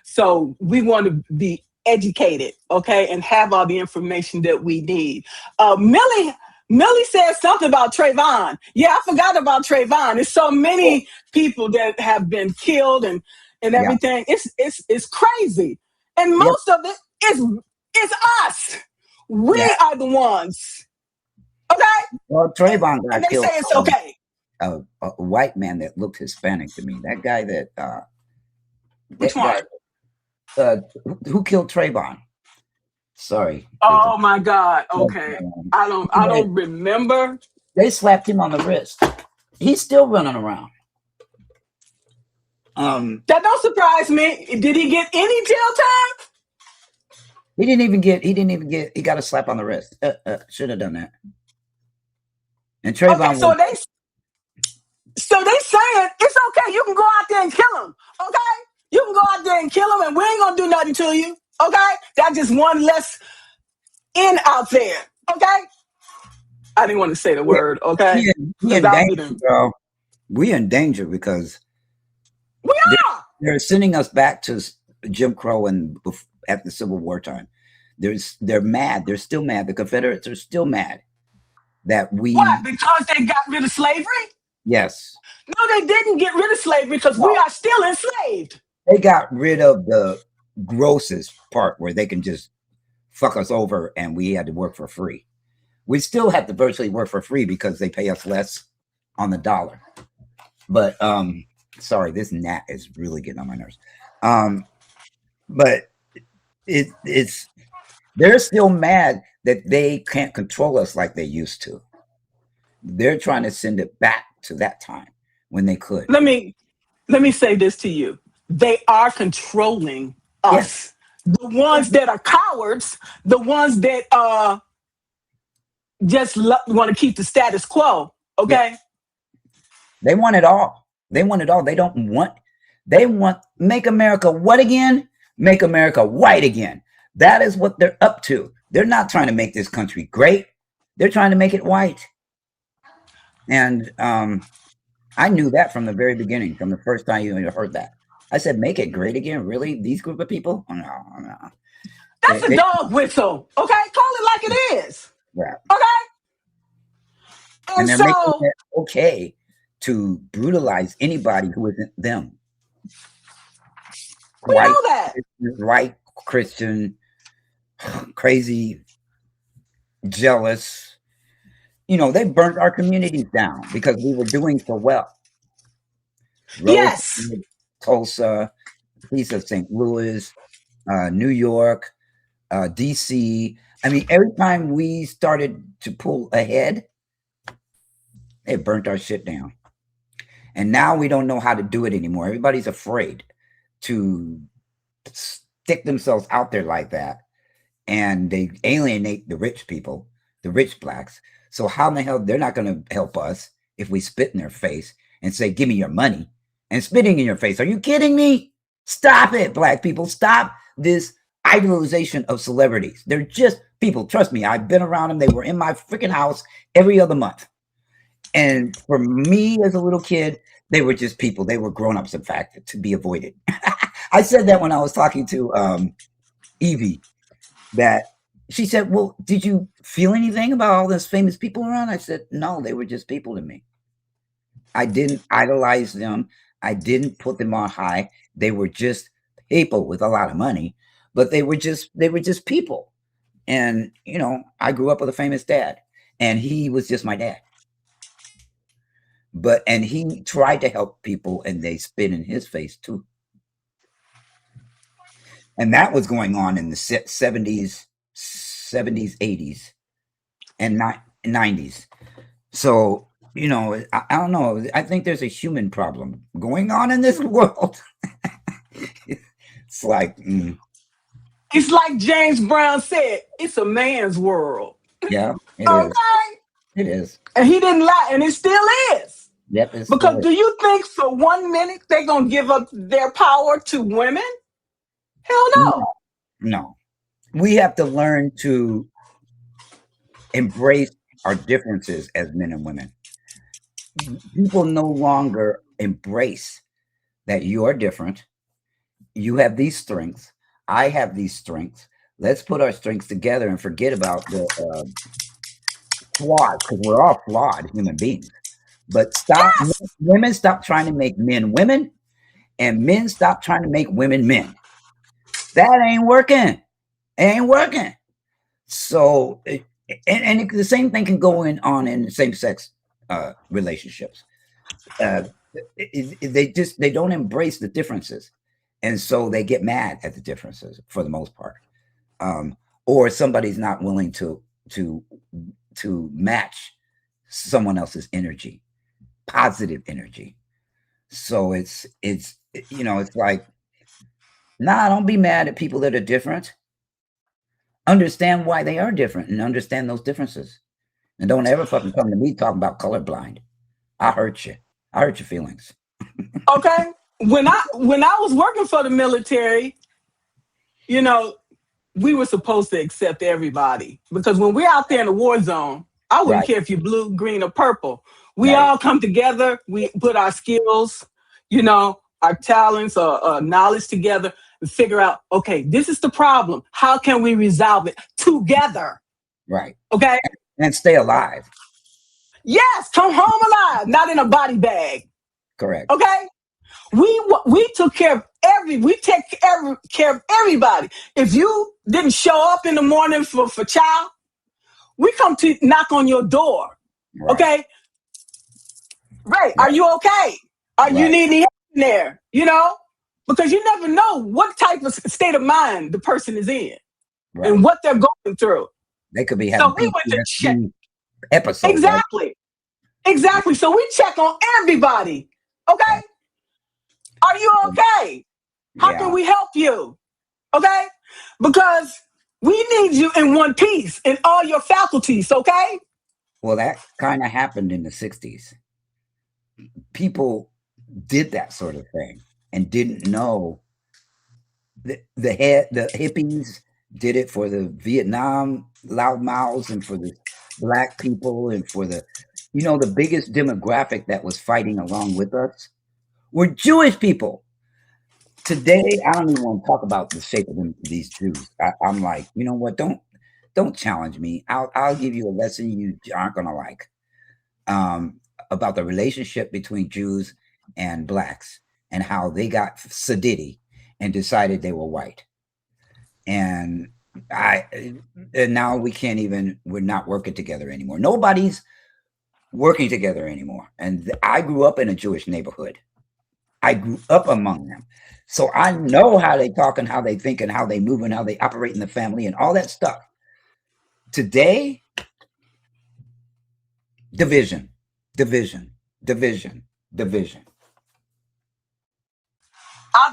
A: So we want to be educated, okay, and have all the information that we need. Millie said something about Trayvon. Yeah, I forgot about Trayvon. There's so many people that have been killed and
B: Yeah.
A: everything. It's crazy, and
B: Yep.
A: most of it is us. We
B: Yeah.
A: are the ones. Okay?
B: Well, Trayvon
A: And
B: got
A: they say
B: killed.
A: it's okay.
B: a white man that looked Hispanic to me. That guy
A: Which one?
B: who killed Trayvon? Sorry.
A: Oh my God. Okay. I don't remember.
B: They slapped him on the wrist. He's still running around.
A: That don't surprise me. Did he get any jail time?
B: He didn't even get. He got a slap on the wrist. Should have done that. And Trayvon.
A: Okay, so they saying it's okay. You can go out there and kill him. Okay, you can go out there and kill him, and we ain't gonna do nothing to you. Okay, that's just one less in out there. Okay, I didn't want to say the word. Okay,
B: we in danger, bro. We in danger because
A: we are.
B: They're sending us back to Jim Crow and at the Civil War time. They're mad. They're still mad. The Confederates are still mad that we.
A: What? Because they got rid of slavery?
B: Yes.
A: No, they didn't get rid of slavery because we are still enslaved.
B: They got rid of the grossest part where they can just fuck us over and we had to work for free. We still have to virtually work for free because they pay us less on the dollar. But sorry, this gnat is really getting on my nerves. But it's they're still mad that they can't control us like they used to. They're trying to send it back to that time when they could.
A: Let me say this to you. They are controlling us. Yes. The ones that are cowards, the ones that just want to keep the status quo. Okay.
B: Yeah. They want it all. They want it all. They want make America what again? Make America white again. That is what they're up to. They're not trying to make this country great. They're trying to make it white. And I knew that from the very beginning, from the first time you heard that. I said, make it great again? Really? These group of people? Oh, no.
A: That's a dog whistle. Okay? Call it like it is.
B: Yeah.
A: Okay? And
B: they're making it okay to brutalize anybody who isn't them.
A: We know that.
B: White, Christian, crazy, jealous. You know, they burnt our communities down because we were doing so well.
A: Yes.
B: Tulsa, piece of St. Louis, New York, DC. I mean, every time we started to pull ahead, they burnt our shit down. And now we don't know how to do it anymore. Everybody's afraid to stick themselves out there like that. And they alienate the rich people, the rich blacks. So how in the hell they're not going to help us if we spit in their face and say, give me your money, and spitting in your face. Are you kidding me? Stop it, black people. Stop this idolization of celebrities. They're just people. Trust me. I've been around them. They were in my freaking house every other month. And for me as a little kid, they were just people. They were grown-ups, in fact, to be avoided. I said that when I was talking to Evie, that she said, well, did you feel anything about all those famous people around? I said, no, they were just people to me. I didn't idolize them. I didn't put them on high. They were just people with a lot of money, but they were just people. And, you know, I grew up with a famous dad, and he was just my dad. And he tried to help people, and they spit in his face too. And that was going on in the 70s, 80s, and 90s. So, you know, I don't know. I think there's a human problem going on in this world. It's like...
A: It's like James Brown said, it's a man's world.
B: Yeah, it is. It is.
A: And he didn't lie, and it still is.
B: Yep.
A: Because do you think for 1 minute they're going to give up their power to women? Hell no.
B: No. We have to learn to embrace our differences as men and women. People no longer embrace that you are different. You have these strengths. I have these strengths. Let's put our strengths together and forget about the flawed, because we're all flawed human beings. But women stop trying to make men women, and men stop trying to make women men. That ain't working. It ain't working. So, and the same thing can go on in same-sex relationships. they don't embrace the differences, and so they get mad at the differences for the most part, or somebody's not willing to match someone else's energy, positive energy. So it's it's like, nah, don't be mad at people that are different. Understand why they are different and understand those differences. And don't ever fucking come to me talking about colorblind. I hurt you. I hurt your feelings.
A: Okay. When I was working for the military, we were supposed to accept everybody, because when we're out there in the war zone, I wouldn't care if you're blue, green, or purple. We all come together. We put our skills, our talents or knowledge together and figure out, okay, this is the problem. How can we resolve it together?
B: Right.
A: Okay.
B: And stay alive.
A: Yes. Come home alive, not in a body bag.
B: Correct.
A: Okay. We took care of we take care of everybody. If you didn't show up in the morning for child, we come to knock on your door. Right. Okay. Right. Are you okay? Are you need any help in there? Because you never know what type of state of mind the person is in and what they're going through.
B: They could be having
A: we went to check
B: episodes.
A: Exactly. Right? Exactly. So we check on everybody. Okay. Are you okay? How can we help you? Okay? Because we need you in one piece in all your faculties, okay?
B: Well, that kind of happened in the 60s. People did that sort of thing and didn't know. The hippies did it for the Vietnam loudmouths and for the black people and for the biggest demographic that was fighting along with us were Jewish people. Today, I don't even want to talk about the shape of these Jews. I'm like, you know what? Don't challenge me. I'll give you a lesson you aren't gonna like, about the relationship between Jews and blacks and how they got sedity and decided they were white. And now we're not working together anymore. Nobody's working together anymore. And I grew up in a Jewish neighborhood. I grew up among them. So I know how they talk and how they think and how they move and how they operate in the family and all that stuff. Today, division.
A: I'll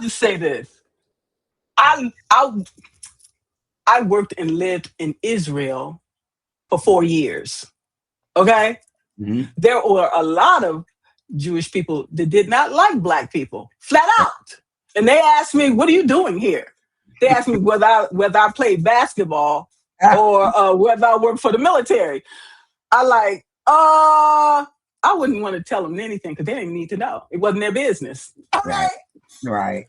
A: just say this. I worked and lived in Israel for 4 years. Okay? Mm-hmm. There were a lot of Jewish people that did not like black people, flat out. And they asked me, what are you doing here? They asked me whether I played basketball or whether I worked for the military. I wouldn't want to tell them anything because they didn't need to know. It wasn't their business. Okay.
B: Right.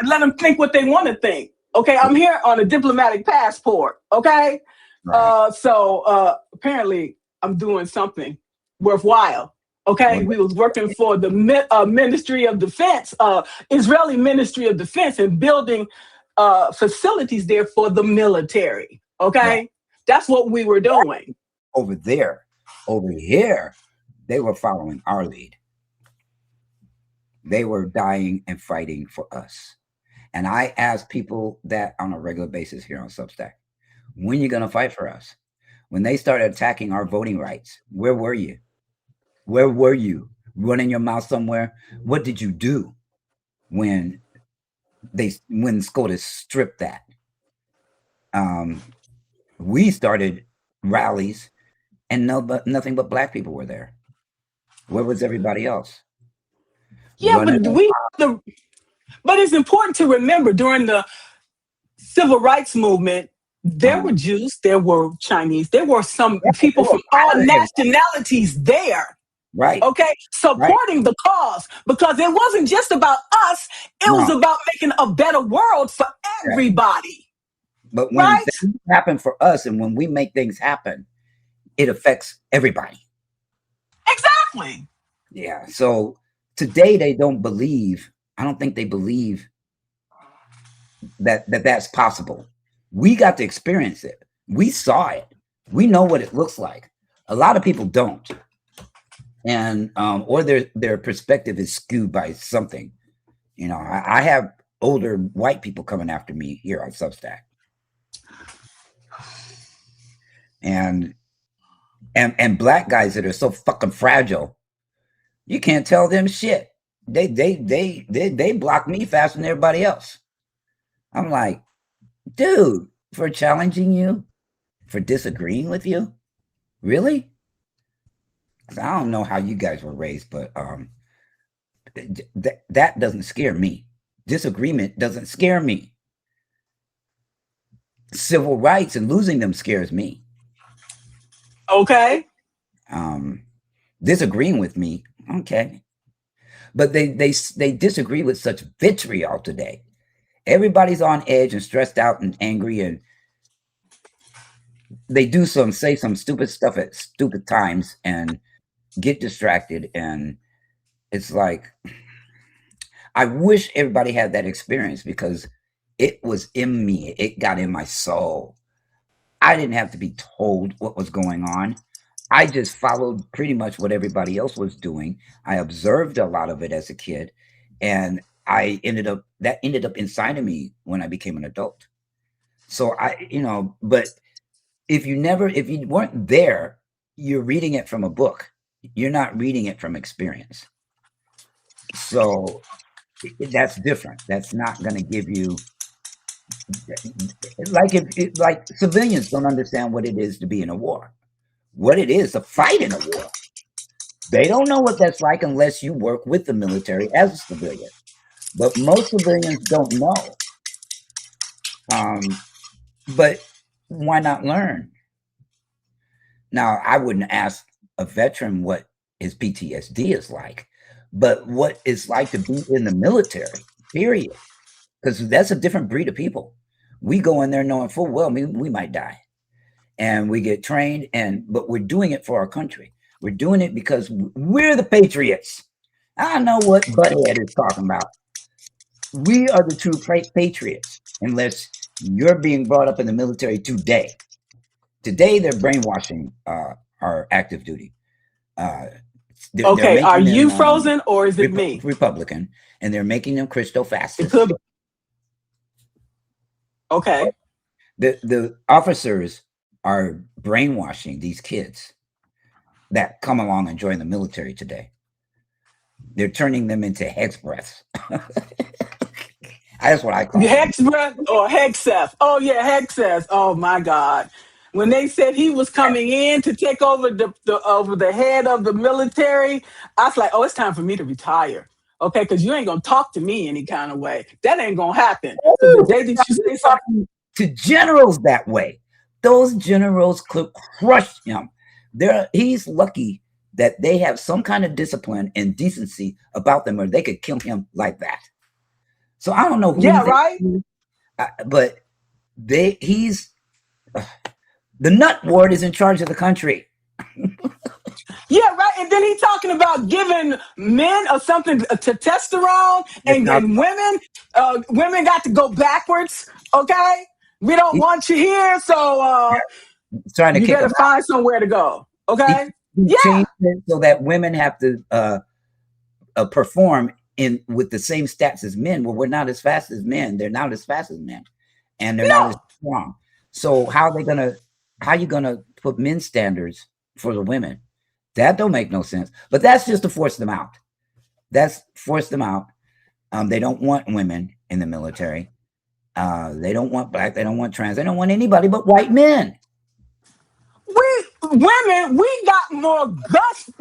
A: Let them think what they want to think. Okay, I'm here on a diplomatic passport. Okay. Right. So apparently I'm doing something worthwhile. Okay, we was working for the Ministry of Defense, Israeli Ministry of Defense, and building facilities there for the military. Okay, that's what we were doing.
B: Over here, they were following our lead. They were dying and fighting for us. And I ask people that on a regular basis here on Substack, when are you going to fight for us? When they started attacking our voting rights, where were you? Where were you? Running your mouth somewhere? What did you do when SCOTUS stripped that? We started rallies and nothing but black people were there. Where was everybody else?
A: Yeah, but it's important to remember during the civil rights movement, there were Jews, there were Chinese, there were some people from all nationalities there.
B: Right.
A: Okay. Supporting the cause, because it wasn't just about us. It was about making a better world for everybody.
B: But when things happen for us and when we make things happen, it affects everybody.
A: Exactly.
B: Yeah. So today they don't believe. I don't think they believe that's possible. We got to experience it. We saw it. We know what it looks like. A lot of people don't. and or their perspective is skewed by something. You know, I have older white people coming after me here on Substack, and black guys that are so fucking fragile, you can't tell them shit. They block me faster than everybody else. I'm like, dude, for challenging you, for disagreeing with you, really? I don't know how you guys were raised, but that doesn't scare me. Disagreement doesn't scare me. Civil rights and losing them scares me.
A: Okay.
B: Disagreeing with me, okay. But they disagree with such vitriol today. Everybody's on edge and stressed out and angry, and they say some stupid stuff at stupid times and get distracted. And it's like, I wish everybody had that experience, because it was in me. It got in my soul. I didn't have to be told what was going on. I just followed pretty much what everybody else was doing. I observed a lot of it as a kid, and that ended up inside of me when I became an adult. So but if you weren't there, you're reading it from a book. You're not reading it from experience. So that's different. That's not going to give you, like civilians don't understand what it is to be in a war, what it is to fight in a war. They don't know what that's like unless you work with the military as a civilian. But most civilians don't know. But why not learn? Now, I wouldn't ask a veteran what his PTSD is like, but what it's like to be in the military, period. Because that's a different breed of people. We go in there knowing full well we might die. And we get trained, but we're doing it for our country. We're doing it because we're the patriots. I know what Butthead is talking about. We are the true patriots, unless you're being brought up in the military today. Today, they're brainwashing our active duty.
A: Okay, are you frozen or is it me?
B: Republican, and they're making them Christo fascist.
A: It could be. Okay.
B: The officers are brainwashing these kids that come along and join the military today. They're turning them into hex breaths. That's what I call
A: hex breath or hexeth. Oh yeah, hexeth. Oh my God. When they said he was coming in to take over the head of the military, I was like, oh, it's time for me to retire. Okay, because you ain't gonna talk to me any kind of way. That ain't gonna happen. So the day that you say something
B: to generals that way, those generals could crush him. He's lucky that they have some kind of discipline and decency about them, or they could kill him like that. So I don't know who.
A: Yeah, right.
B: But he's the nut ward is in charge of the country.
A: Yeah, right. And then he's talking about giving men or something testosterone, and women got to go backwards. Okay, we don't want you here, so
B: trying to
A: you better find somewhere to go. Okay,
B: he changed it so that women have to perform with the same stats as men. Well, we're not as fast as men. They're not as fast as men, and they're not as strong. So how you gonna put men's standards for the women? That don't make no sense. But that's just to force them out. They don't want women in the military. They don't want black. They don't want trans. They don't want anybody but white men.
A: Women, we got more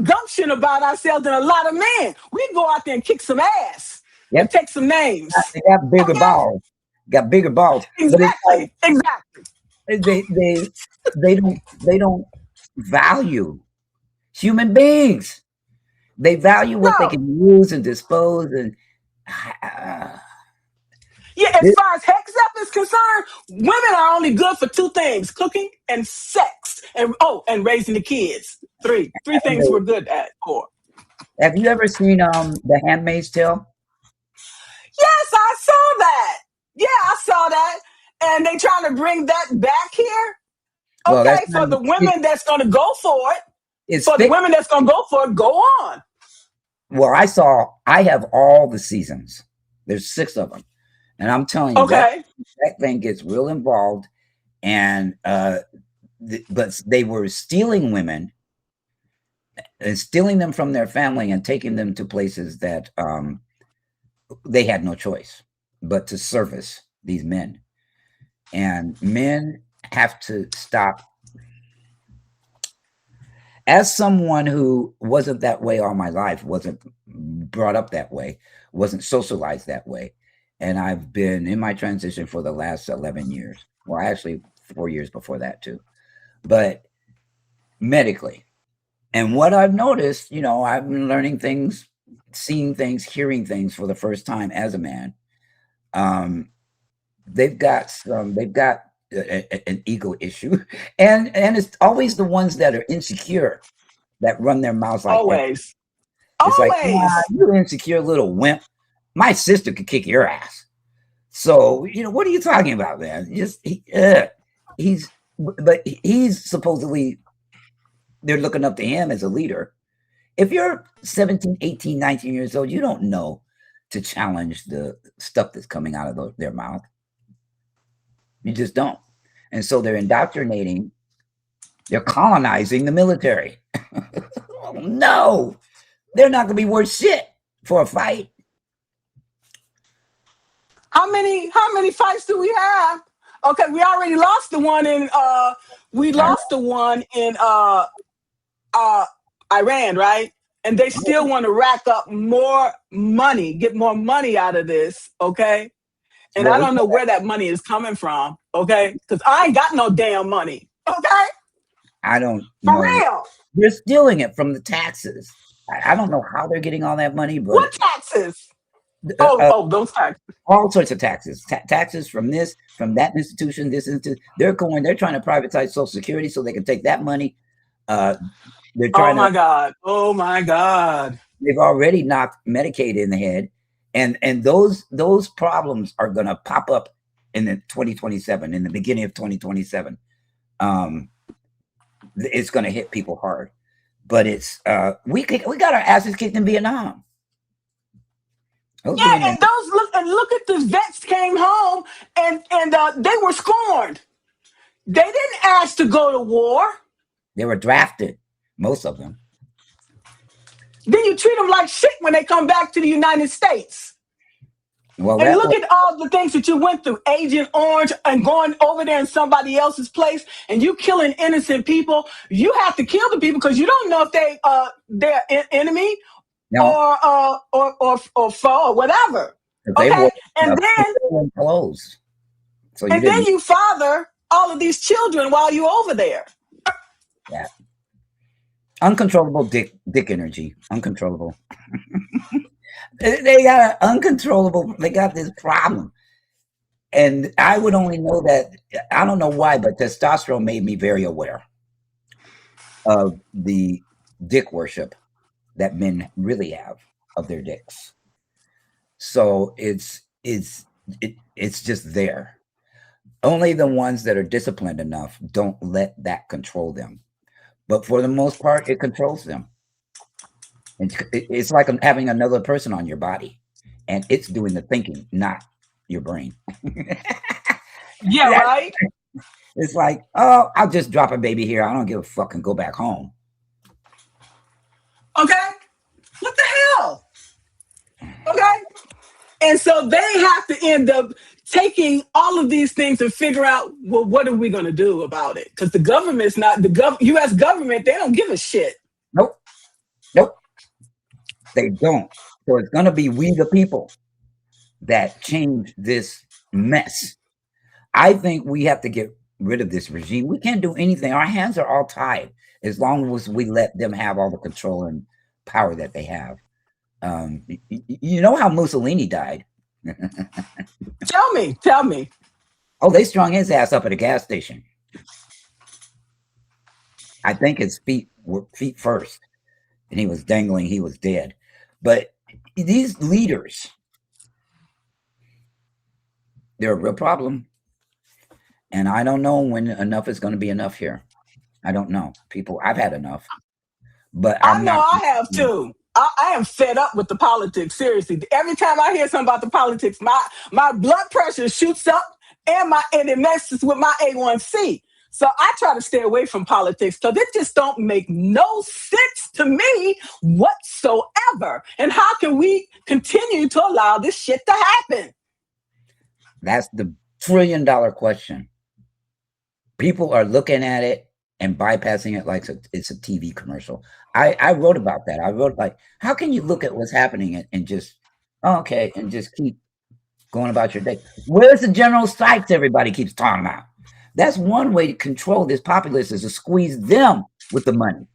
A: gumption about ourselves than a lot of men. We go out there and kick some ass and take some names.
B: They got bigger balls. Got bigger balls.
A: Exactly.
B: They don't value human beings. They value what they can use and dispose. And
A: as far as hex up is concerned, women are only good for two things: cooking and sex, and raising the kids. Three things we're good at. For.
B: Have you ever seen The Handmaid's Tale?
A: Yes, I saw that. Yeah, I saw that. And they trying to bring that back here. Okay, for the women that's going to go for it.
B: It's
A: For the women that's gonna go for it, go on.
B: Well, I have all the seasons. There's 6 of them. And I'm telling you
A: Okay.
B: that thing gets real involved. And but they were stealing women and stealing them from their family and taking them to places that they had no choice but to service these men. And men have to stop. As someone who wasn't that way all my life, wasn't brought up that way, wasn't socialized that way, and I've been in my transition for the last 11 years. Well, actually 4 years before that too. But medically. And what I've noticed, I've been learning things, seeing things, hearing things for the first time as a man. They've got an ego issue, and it's always the ones that are insecure that run their mouths like
A: Always.
B: that. It's like,
A: Always.
B: you insecure little wimp. My sister could kick your ass. So what are you talking about, man? But he's supposedly, they're looking up to him as a leader. If you're 17, 18, 19 years old, you don't know to challenge the stuff that's coming out of their mouth. You just don't. And so they're indoctrinating, they're colonizing the military. No, they're not going to be worth shit for a fight.
A: How many fights do we have? Okay, we already lost the one in Iran, right? And they still want to rack up more money, get more money out of this, okay? And I don't know where that money is coming from, okay? Because I ain't got no damn money, okay?
B: I don't
A: know. For
B: know.
A: real.
B: They're stealing it from the taxes. I don't know how they're getting all that money, but
A: what taxes? Those taxes.
B: All sorts of taxes. Taxes from this, from that institution, this institution. They're trying to privatize Social Security so they can take that money. They're trying
A: Oh my God.
B: They've already knocked Medicaid in the head. And those problems are going to pop up in the 2027, in the beginning of 2027. It's going to hit people hard. But it's we got our asses kicked in Vietnam.
A: And look at the vets came home and they were scorned. They didn't ask to go to war.
B: They were drafted, most of them.
A: Then you treat them like shit when they come back to the United States. Well, and look at all the things that you went through, Agent Orange, and going over there in somebody else's place, and you killing innocent people. You have to kill the people because you don't know if they're enemy or foe or whatever. Okay, and then
B: clothes. So
A: then you father all of these children while you're over there.
B: Yeah. Uncontrollable dick energy. Uncontrollable. They got uncontrollable. They got this problem. And I would only know that, I don't know why, but testosterone made me very aware of the dick worship that men really have of their dicks. So it's just there. Only the ones that are disciplined enough don't let that control them. But for the most part, it controls them. It's like having another person on your body, and it's doing the thinking, not your brain.
A: Yeah, right?
B: It's like, oh, I'll just drop a baby here. I don't give a fuck and go back home.
A: Okay? What the hell? Okay? And so they have to end up taking all of these things and figure out, well, what are we going to do about it? Because the government's not, U.S. government, they don't give a shit.
B: Nope. They don't. So it's going to be we the people that change this mess. I think we have to get rid of this regime. We can't do anything. Our hands are all tied as long as we let them have all the control and power that they have. You know how Mussolini died?
A: Tell me.
B: Oh, they strung his ass up at a gas station. I think his feet were feet first, and he was dangling. He was dead. But these leaders, they're a real problem. And I don't know when enough is going to be enough here. I don't know. People, I've had enough. but
A: I
B: I'm
A: know
B: not.
A: I have too. I am fed up with the politics. Seriously, every time I hear something about the politics, my blood pressure shoots up, and it messes with my A1C. So I try to stay away from politics because it just don't make no sense to me whatsoever. And how can we continue to allow this shit to happen?
B: That's the $1 trillion question. People are looking at it and bypassing it like it's a TV commercial. I wrote about that. I wrote like, how can you look at what's happening and just, oh, okay, and just keep going about your day? Where's the general strikes everybody keeps talking about? That's one way to control this populace, is to squeeze them with the money.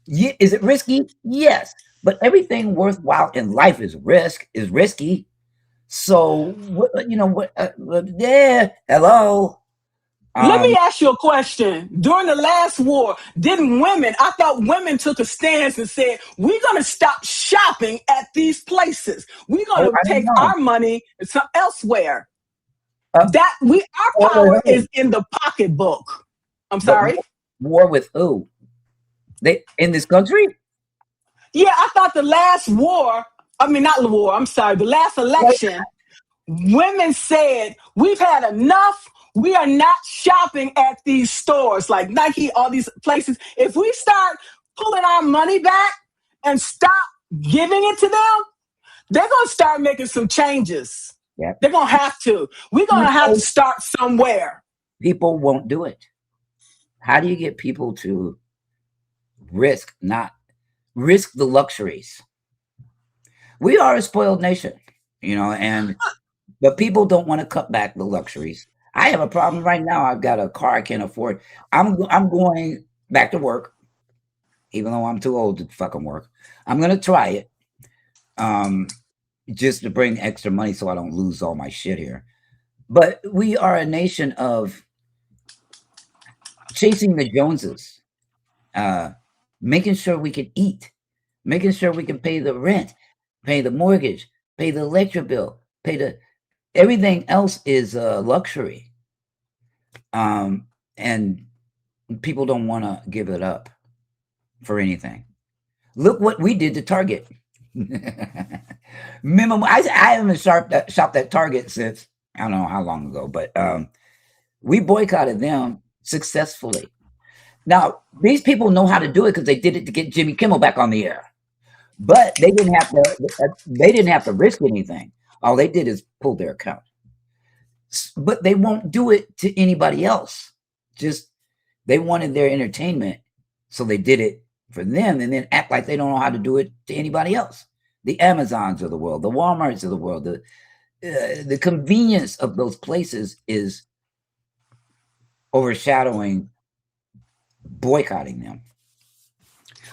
B: Is it risky? Yes. But everything worthwhile in life is risky. So, yeah, hello.
A: Let me ask you a question. During the last war, I thought women took a stance and said, we're going to stop shopping at these places. We're going to take our money elsewhere. Our power is in the pocketbook. I'm sorry.
B: War with who? They in this country?
A: Yeah, I thought the last the last election, women said, we've had enough. We are not shopping at these stores like Nike, all these places. If we start pulling our money back and stop giving it to them, they're going to start making some changes.
B: Yep.
A: They're going to have to. We're going to have to start somewhere.
B: People won't do it. How do you get people to risk the luxuries? We are a spoiled nation, but people don't want to cut back the luxuries. I have a problem right now. I've got a car I can't afford. I'm going back to work, even though I'm too old to fucking work. I'm going to try it, just to bring extra money so I don't lose all my shit here. But we are a nation of chasing the Joneses, making sure we can eat, making sure we can pay the rent, pay the mortgage, pay the electric bill, everything else is a luxury. And people don't want to give it up for anything. Look what we did to Target. Minimum. I haven't shopped at Target since I don't know how long ago, but we boycotted them successfully. Now these people know how to do it because they did it to get Jimmy Kimmel back on the air, but they didn't have to. They didn't have to risk anything. All they did is pull their account. But they won't do it to anybody else. Just they wanted their entertainment, so they did it for them, and then act like they don't know how to do it to anybody else. The Amazons of the world, the Walmarts of the world, the convenience of those places is overshadowing boycotting them.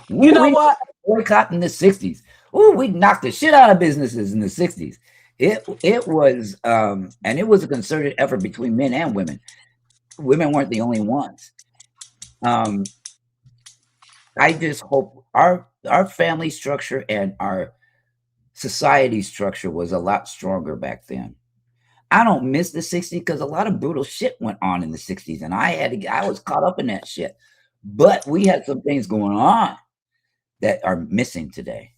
A: You know what?
B: Boycott in the 60s. Oh, we knocked the shit out of businesses in the 60s. It was and it was a concerted effort between men and women. Women weren't the only ones. I just hope our family structure and our society structure was a lot stronger back then. I don't miss the 60s because a lot of brutal shit went on in the 60s, and I was caught up in that shit. But we had some things going on that are missing today.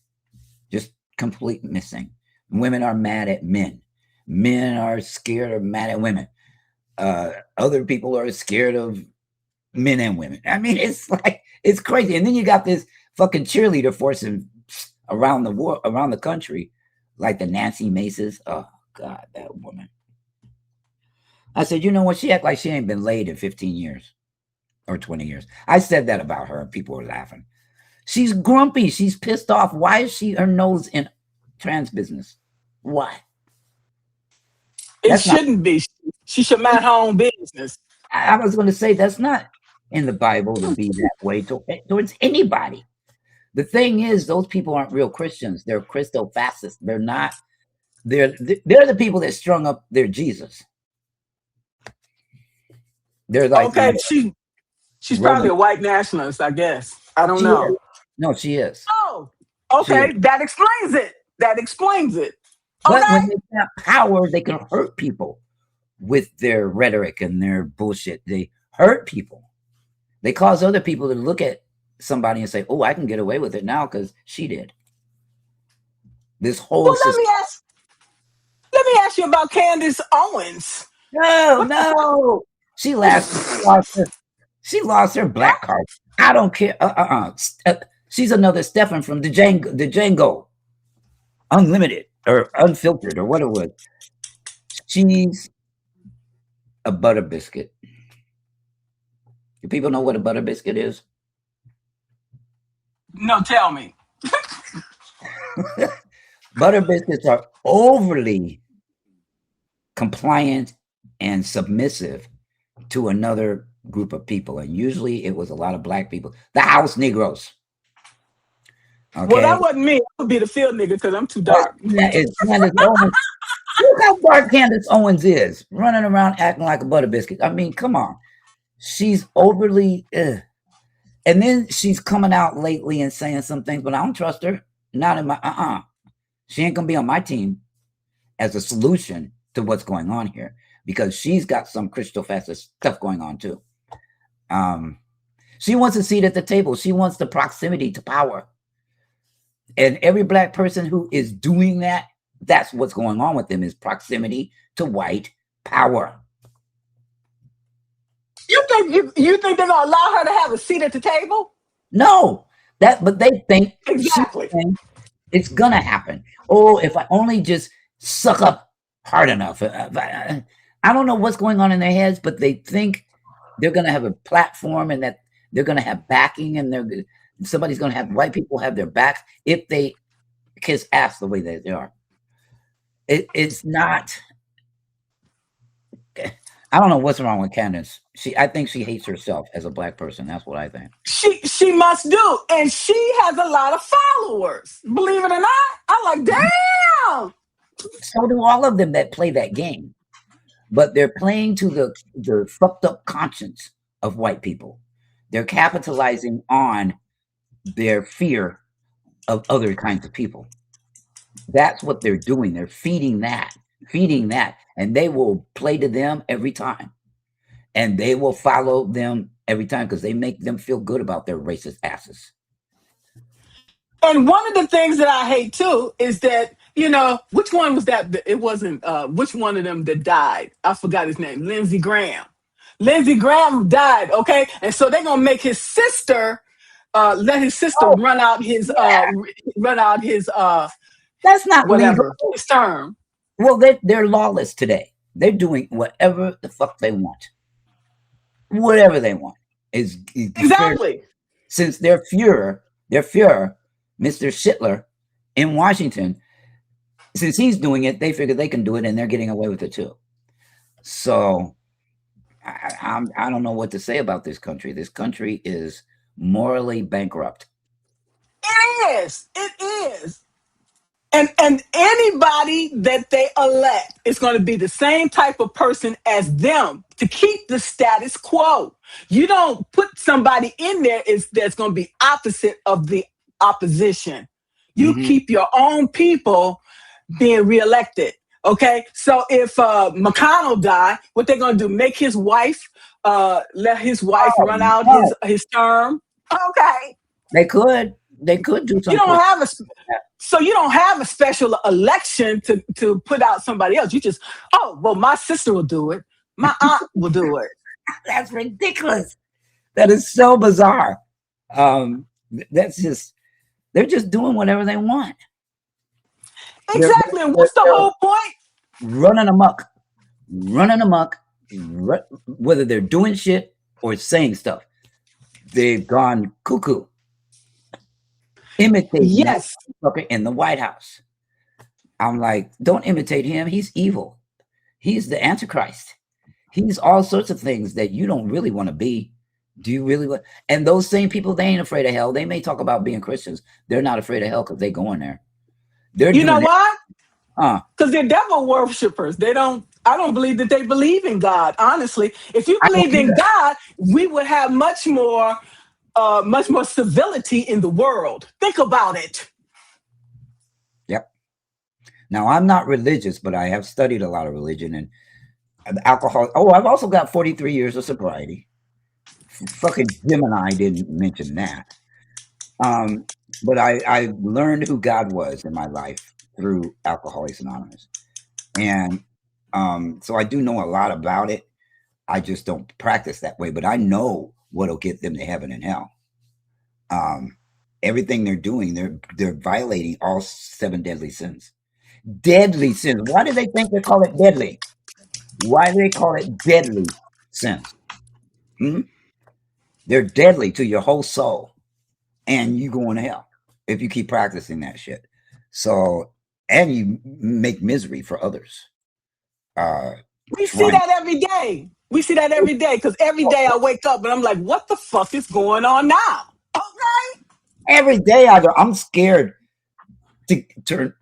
B: Just complete missing. Women are mad at men. Men are scared or mad at women. Other people are scared of men and women. I mean, it's crazy. And then you got this fucking cheerleader forcing around the country, like the Nancy Maces. Oh God, that woman. I said, you know what? She act like she ain't been laid in 15 years or 20 years. I said that about her, and people were laughing. She's grumpy. She's pissed off. Why is her nose in trans business? Why?
A: It shouldn't be. She should mind her own business.
B: I was going to say that's not in the Bible to be that way towards anybody. The thing is, those people aren't real Christians. They're Christo-fascists. They're not. They're the people that strung up their Jesus. They're like,
A: okay, she's probably a white nationalist, I guess. I don't know.
B: Is. No, she is.
A: Oh, okay. That explains it.
B: But when they have power, they can hurt people with their rhetoric and their bullshit. They hurt people. They cause other people to look at somebody and say, "Oh, I can get away with it now because she did." This whole
A: Well,
B: system.
A: let me ask you about Candace Owens.
B: No. She lost her black card. I don't care. She's another Stefan from the Django Unlimited or Unfiltered or what it was. She's a butter biscuit. Do people know what a butter biscuit is?
A: No, tell me.
B: Butter biscuits are overly compliant and submissive to another group of people, and usually it was a lot of black people, the house Negroes.
A: Okay? Well, that wasn't me. It would be the field nigga because I'm too dark.
B: It's Candace Owens. Look how dark Candace Owens is, running around acting like a butter biscuit. I mean, come on. She's overly, and then she's coming out lately and saying some things, but I don't trust her. Not in my, She ain't gonna be on my team as a solution to what's going on here, because she's got some crystal fast stuff going on too. She wants a seat at the table. She wants the proximity to power. And every black person who is doing that, that's what's going on with them, is proximity to white power.
A: You think they're gonna allow her to have a seat at the table?
B: No, but they think
A: exactly
B: it's gonna happen. Oh, if I only just suck up hard enough. I don't know what's going on in their heads, but they think they're gonna have a platform and that they're gonna have backing, and somebody's gonna have white people have their backs if they kiss ass the way that they are. It's not. I don't know what's wrong with Candace. I think she hates herself as a black person. That's what I think.
A: She must do, and she has a lot of followers. Believe it or not, I'm like, damn.
B: So do all of them that play that game, but they're playing to the fucked up conscience of white people. They're capitalizing on their fear of other kinds of people. That's what they're doing. They're feeding that, and they will play to them every time, and they will follow them every time because they make them feel good about their racist asses.
A: And one of the things that I hate too is that, which one was that? It wasn't, which one of them that died? I forgot his name. Lindsey Graham. Lindsey Graham died, okay? And so they're going to make his sister, let his sister run out his,
B: that's not
A: whatever,
B: legal.
A: His term.
B: Well, they're lawless today. They're doing whatever the fuck they want. Whatever they want. Is
A: exactly.
B: Since their Fuhrer, Mr. Schittler in Washington, since he's doing it, they figure they can do it, and they're getting away with it too. So I don't know what to say about this country. This country is morally bankrupt.
A: It is. And anybody that they elect is going to be the same type of person as them to keep the status quo. You don't put somebody in there that's going to be opposite of the opposition. You keep your own people being reelected. Okay, so if McConnell die, what they're going to do? Make his wife, let his wife run out his term. Okay,
B: they could do something.
A: You don't have a special election to put out somebody else. You just, my sister will do it. My aunt will do it.
B: That's ridiculous. That is so bizarre. That's just, they're just doing whatever they want.
A: Exactly. And what's the whole point?
B: Running amok, whether they're doing shit or saying stuff. They've gone cuckoo. Imitating that fucker in the White House. I'm like, don't imitate him. He's evil. He's the Antichrist. He's all sorts of things that you don't really want to be. Do you really want? And those same people, they ain't afraid of hell. They may talk about being Christians. They're not afraid of hell because they go in there.
A: You know why? Because they're devil worshipers. I don't believe that they believe in God. Honestly, if you believe in God, we would have much more civility in the world. Think about it.
B: Yep. Now, I'm not religious, but I have studied a lot of religion and alcohol. Oh, I've also got 43 years of sobriety. Fucking Gemini didn't mention that. But I learned who God was in my life through Alcoholics Anonymous. And so I do know a lot about it. I just don't practice that way, but I know what'll get them to heaven and hell. Everything they're doing, they're violating all 7 deadly sins. Deadly sins. Why do they think they call it deadly? Why do they call it deadly sins? They're deadly to your whole soul, and you going to hell if you keep practicing that shit. So, and you make misery for others.
A: We see that every day. We see that every day, because every day I wake up and I'm like, what the fuck is going on now? Okay.
B: Every day I go, I'm scared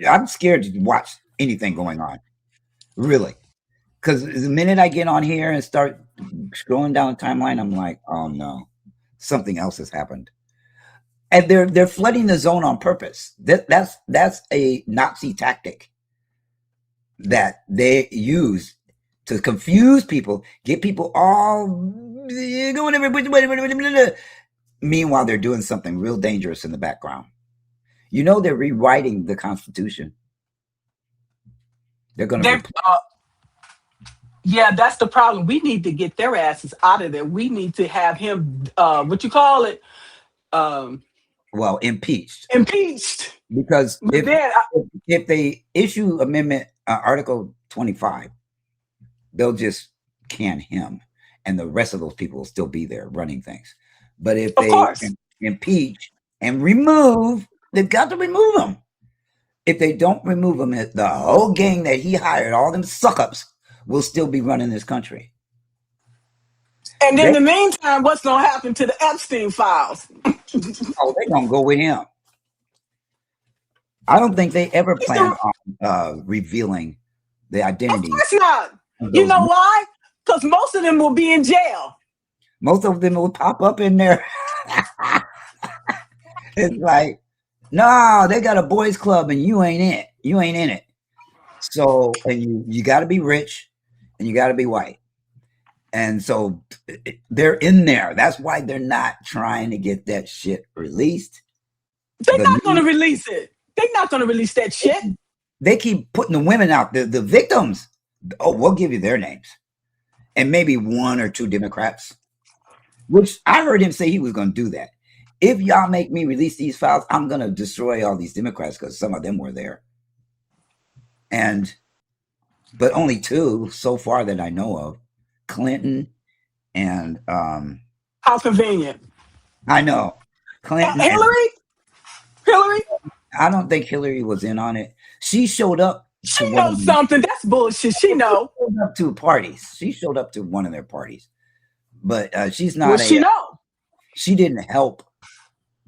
B: I'm scared to watch anything going on. Really. Because the minute I get on here and start scrolling down the timeline, I'm like, oh no, something else has happened. And they're flooding the zone on purpose. That's a Nazi tactic that they use to confuse people, get people all going everywhere. Meanwhile, they're doing something real dangerous in the background. You know, they're rewriting the Constitution. They're going to.
A: Yeah, that's the problem. We need to get their asses out of there. We need to have him, what you call it?
B: Well, impeached.
A: Impeached.
B: Because if they issue Amendment Article 25, they'll just can him, and the rest of those people will still be there running things. But if they impeach and remove, they've got to remove them. If they don't remove them, the whole gang that he hired, all them suck-ups, will still be running this country.
A: And in the meantime, what's going to happen to the Epstein files?
B: Oh, they're going to go with him. I don't think they ever plan on revealing the identity.
A: Of course not. You know why? Because most of them will be in jail.
B: Most of them will pop up in there. It's like, no, they got a boys club and you ain't in it. You ain't in it. So, and you got to be rich and you got to be white. And so they're in there. That's why they're not trying to get that shit released.
A: They're not going to release it. They're not going to release that shit.
B: They keep putting the women out, the victims. Oh, we'll give you their names. And maybe 1 or 2 Democrats, which I heard him say he was going to do that. If y'all make me release these files, I'm going to destroy all these Democrats because some of them were there. But only 2 so far that I know of, Clinton and
A: how convenient.
B: I know. Clinton.
A: Hillary?
B: I don't think Hillary was in on it. She showed up.
A: She knows something. That's bullshit. She know.
B: She showed up to parties. She showed up to one of their parties. But she's not she didn't help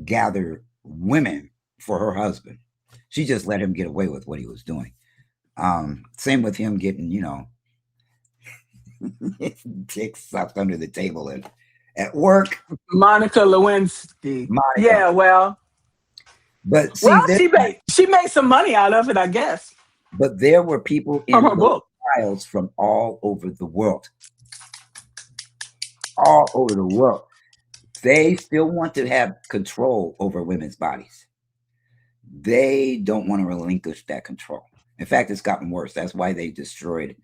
B: gather women for her husband. She just let him get away with what he was doing. Same with him getting, dick sucked under the table at work.
A: Monica Lewinsky. Yeah, well.
B: But see,
A: she made some money out of it, I guess.
B: But there were people in her book trials from all over the world. All over the world. They still want to have control over women's bodies. They don't want to relinquish that control. In fact, it's gotten worse. That's why they destroyed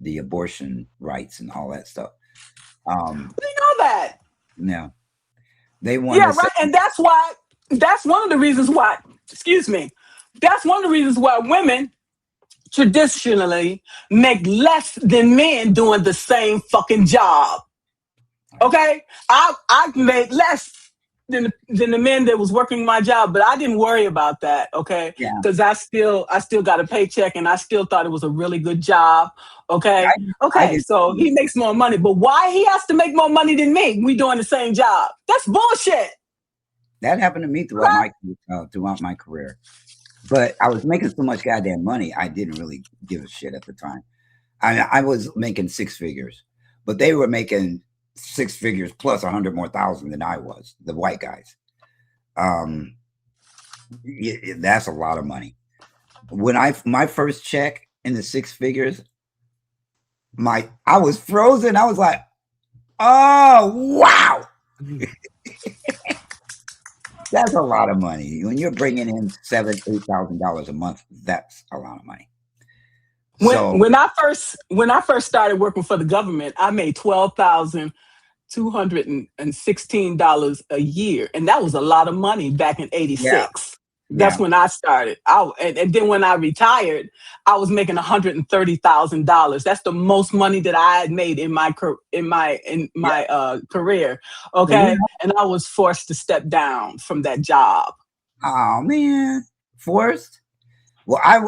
B: the abortion rights and all that stuff.
A: We know that.
B: No. They want
A: right. And that's one of the reasons why, that's one of the reasons why women traditionally make less than men doing the same fucking job. Okay? I made less than the men that was working my job, but I didn't worry about that, okay? Because I still got a paycheck and I still thought it was a really good job. Okay. So he makes more money, but why he has to make more money than me? We doing the same job. That's bullshit.
B: That happened to me throughout my career. But I was making so much goddamn money, I didn't really give a shit at the time. I was making 6 figures, but they were making 6 figures plus 100 more thousand than I was, the white guys. That's a lot of money. When my first check in the 6 figures, I was frozen. I was like, oh wow. That's a lot of money. When you're bringing in $7,000-8,000 a month, that's a lot of money. So
A: When I first started working for the government, I made $12,216 a year, and that was a lot of money back in
B: yeah,
A: '86.
B: yeah.
A: That's when I started. And then when I retired, I was making $130,000. That's the most money that I had made in my career.
B: So you
A: Okay, and I was forced to step down from that job.
B: oh man, forced. Well, I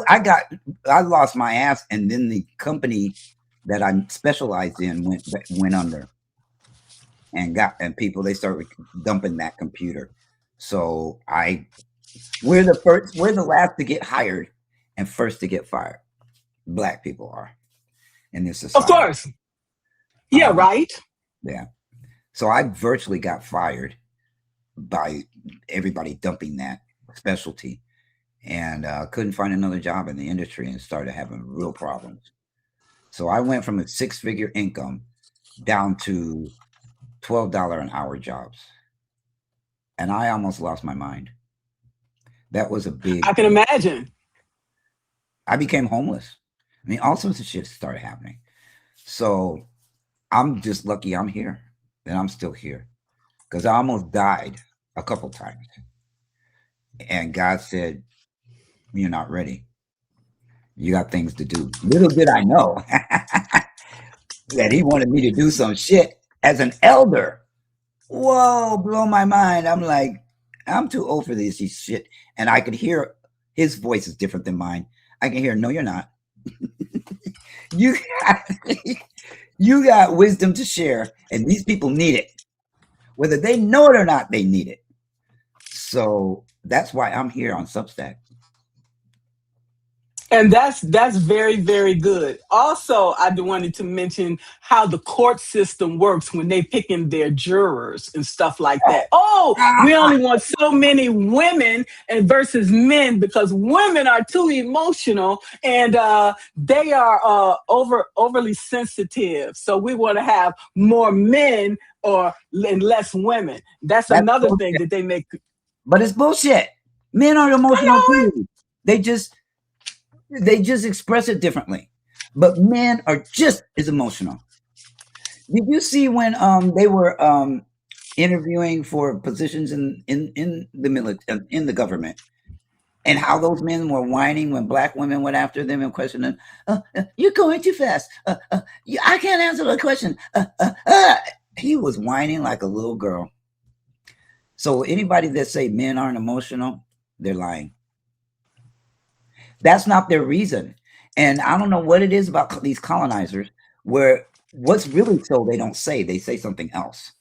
B: lost my ass, and then the company that I specialized in went under, and people they started dumping that computer. So we're the last to get hired and first to get fired. Black people are in this
A: Of
B: society.
A: course. Yeah, right.
B: Yeah. So I virtually got fired by everybody dumping that specialty, and couldn't find another job in the industry and started having real problems. So I went from a 6-figure income down to $12 an hour jobs, and I almost lost my mind. That was a big.
A: I can imagine.
B: I became homeless. I mean, all sorts of shit started happening. So I'm just lucky I'm here, and I'm still here, because I almost died a couple times, and God said, "You're not ready. You got things to do." Little did I know that He wanted me to do some shit as an elder. Whoa, blow my mind. I'm like, I'm too old for this shit. And I could hear His voice is different than mine. I can hear, no, you're not. you got wisdom to share, and these people need it. Whether they know it or not, they need it. So that's why I'm here on Substack.
A: And that's very, very good. Also, I wanted to mention how the court system works when they picking their jurors and stuff like that. Oh, we only want so many women and versus men because women are too emotional and they are overly sensitive. So we want to have more men and less women. That's another
B: bullshit.
A: thing that they make.
B: But it's bullshit. Men are emotional too. They just express it differently. But men are just as emotional. Did you see when they were interviewing for positions in the military, in the government, and how those men were whining when black women went after them and questioning them? You're going too fast. I can't answer the question. He was whining like a little girl. So anybody that say men aren't emotional, they're lying. That's not their reason. And I don't know what it is about these colonizers where what's really so they don't say, they say something else.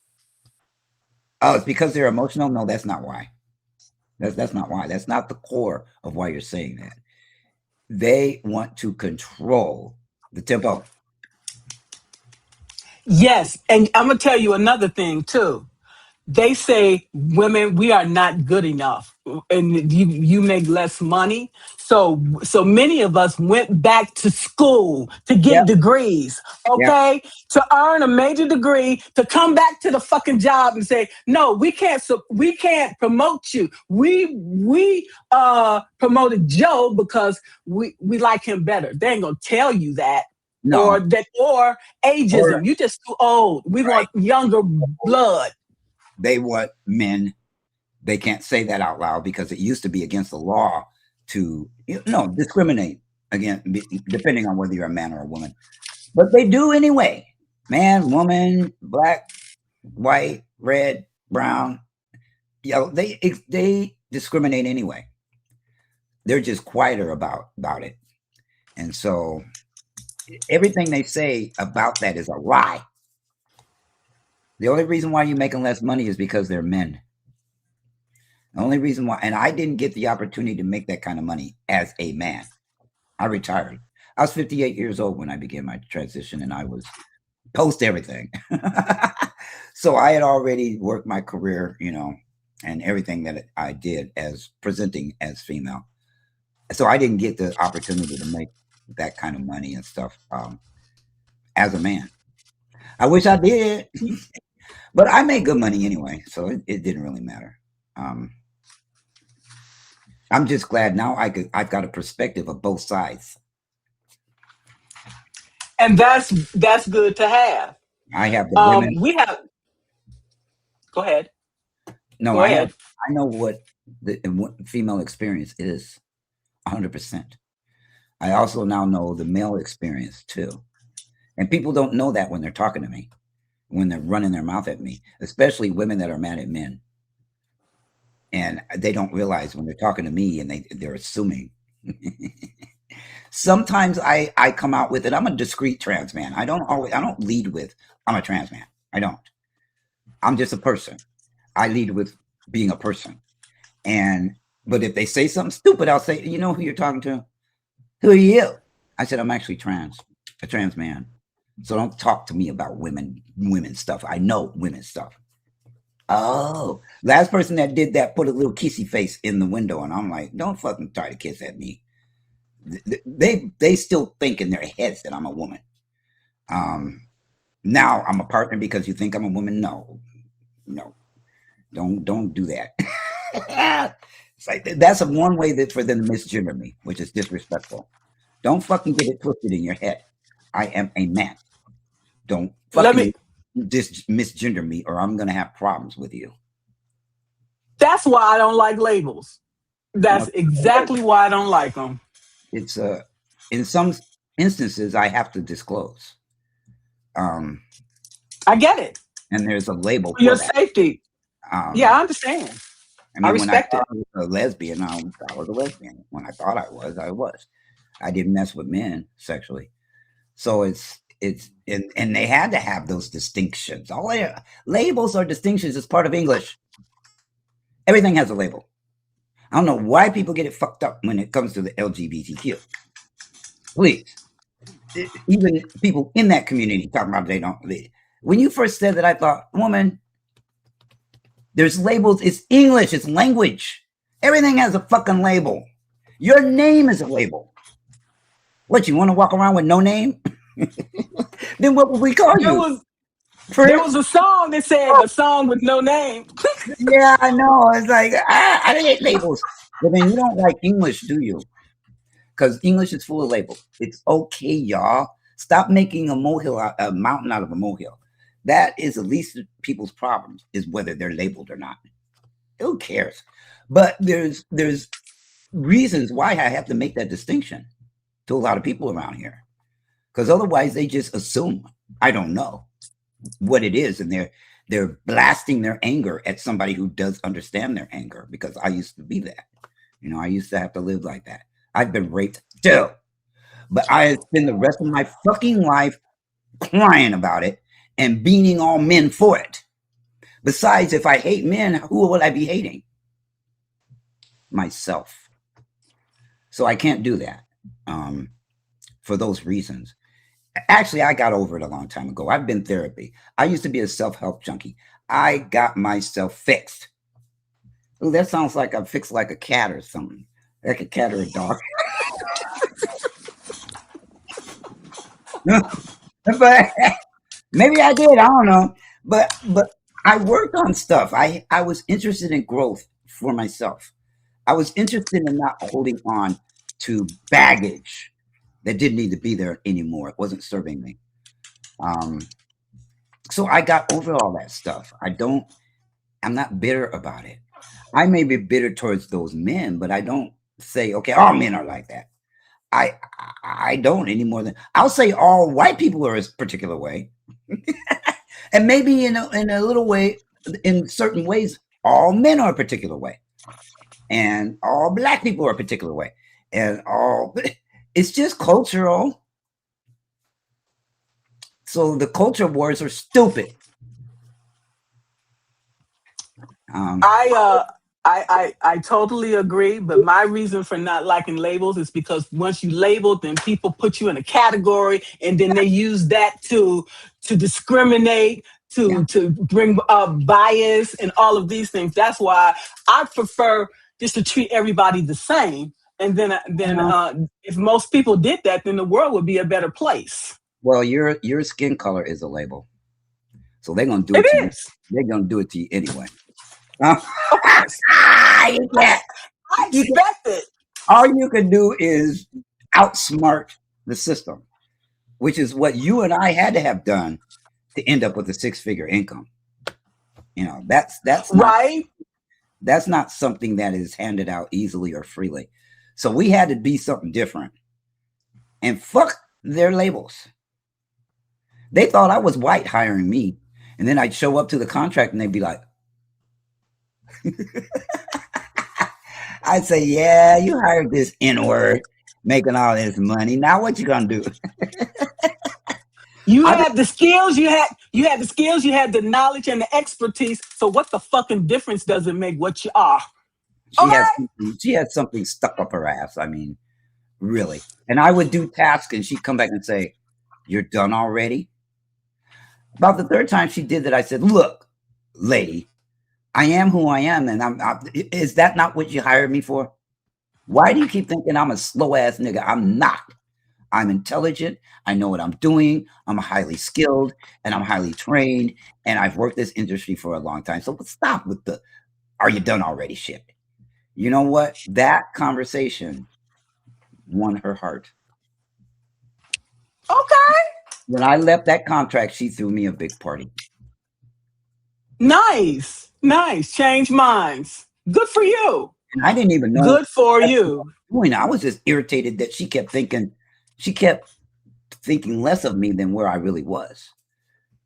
B: Oh, it's because they're emotional? No, that's not why. That's not why. That's not the core of why you're saying that. They want to control the tempo.
A: Yes. And I'm going to tell you another thing too. They say women, we are not good enough and you make less money. So many of us went back to school to get degrees, okay? Yep. To earn a major degree, to come back to the fucking job and say, no, we can't promote you. We promoted Joe because we like him better. They ain't gonna tell you that. No. Or ageism. You just too old. We want younger blood.
B: They want men. They can't say that out loud because it used to be against the law to discriminate against, depending on whether you're a man or a woman. But they do anyway. Man, woman, black, white, red, brown. They discriminate anyway. They're just quieter about it. And so everything they say about that is a lie. The only reason why you're making less money is because they're men. The only reason why, and I didn't get the opportunity to make that kind of money as a man. I retired. I was 58 years old when I began my transition, and I was post everything. So I had already worked my career, and everything that I did as presenting as female. So I didn't get the opportunity to make that kind of money and stuff as a man. I wish I did. But I made good money anyway, so it didn't really matter. I'm just glad now I've got a perspective of both sides.
A: And that's good to have.
B: I have the women.
A: We have. Go ahead.
B: No,
A: Go ahead.
B: I know what the female experience is 100%. I also now know the male experience too. And people don't know that when they're talking to me, when they're running their mouth at me, especially women that are mad at men. And they don't realize when they're talking to me and they're assuming. Sometimes I come out with it. I'm a discreet trans man. I don't lead with I'm a trans man. I don't. I'm just a person. I lead with being a person. But if they say something stupid, I'll say, you know who you're talking to? Who are you? I said, I'm actually a trans man. So don't talk to me about women stuff. I know women stuff. Oh, last person that did that put a little kissy face in the window, and I'm like, don't fucking try to kiss at me. They still think in their heads that I'm a woman. Now I'm a partner because you think I'm a woman. No, don't do that. It's like that's one way for them to misgender me, which is disrespectful. Don't fucking get it twisted in your head. I am a man. Don't fucking misgender me, or I'm gonna have problems with you.
A: That's why I don't like labels. That's exactly why I don't like them.
B: It's in some instances I have to disclose.
A: I get it.
B: And there's a label
A: for your safety. Yeah, I understand. I respect it.
B: I was a lesbian. I was a lesbian. When I thought I was. I didn't mess with men sexually. So it's and they had to have those distinctions. All labels or distinctions is part of English. Everything has a label. I don't know why people get it fucked up when it comes to the LGBTQ. Please. Even people in that community talking about they don't. When you first said that, I thought, woman, there's labels. It's English. It's language. Everything has a fucking label. Your name is a label. What, you want to walk around with no name? Then what would we call you?
A: There was a song that said a song with no name.
B: Yeah, I know. It's like, I hate labels. But then you don't like English, do you? Because English is full of labels. It's okay, y'all. Stop making a mountain out of a molehill. That is the least of people's problems, is whether they're labeled or not. Who cares? But there's reasons why I have to make that distinction to a lot of people around here. Because otherwise they just assume I don't know what it is, and they're blasting their anger at somebody who does understand their anger, because I used to be that. I used to have to live like that. I've been raped too. But I spend the rest of my fucking life crying about it and beating all men for it. Besides, if I hate men, who would I be hating? Myself. So I can't do that for those reasons. Actually, I got over it a long time ago. I've been therapy. I used to be a self-help junkie. I got myself fixed. Oh, that sounds like I'm fixed like a cat or something. Like a cat or a dog. But maybe I did. I don't know. But I worked on stuff. I was interested in growth for myself. I was interested in not holding on to baggage that didn't need to be there anymore. It wasn't serving me. So I got over all that stuff. I'm not bitter about it. I may be bitter towards those men, but I don't say, okay, all men are like that. I don't any more than I'll say all white people are a particular way. And maybe in a little way, in certain ways, all men are a particular way. And all black people are a particular way. And it's just cultural. So the culture wars are stupid.
A: I totally agree, but my reason for not liking labels is because once you label, then people put you in a category, and then they use that to discriminate, to bring bias and all of these things. That's why I prefer just to treat everybody the same. And then if most people did that, then the world would be a better place.
B: Well, your skin color is a label, so they're gonna do it to you. They're gonna do it to you anyway. You
A: expected.
B: All you can do is outsmart the system, which is what you and I had to have done to end up with a 6-figure income. You know, that's
A: Right.
B: that's not something that is handed out easily or freely. So we had to be something different. And fuck their labels. They thought I was white hiring me. And then I'd show up to the contract and they'd be like, I'd say, yeah, you hired this N-word making all this money. Now what you gonna do?
A: You had the skills, you had the skills, you had the knowledge and the expertise. So what the fucking difference does it make what you are?
B: She had something stuck up her ass. I mean, really. And I would do tasks and she'd come back and say, you're done already? About the third time she did that, I said, look, lady, I am who I am. And is that not what you hired me for? Why do you keep thinking I'm a slow ass nigga? I'm not. I'm intelligent. I know what I'm doing. I'm highly skilled and I'm highly trained. And I've worked this industry for a long time. So stop with the, are you done already shit? You know what? That conversation won her heart.
A: Okay.
B: When I left that contract, she threw me a big party.
A: Nice. Change minds. Good for you.
B: And I didn't even know.
A: Good for you.
B: I was just irritated that she kept thinking less of me than where I really was.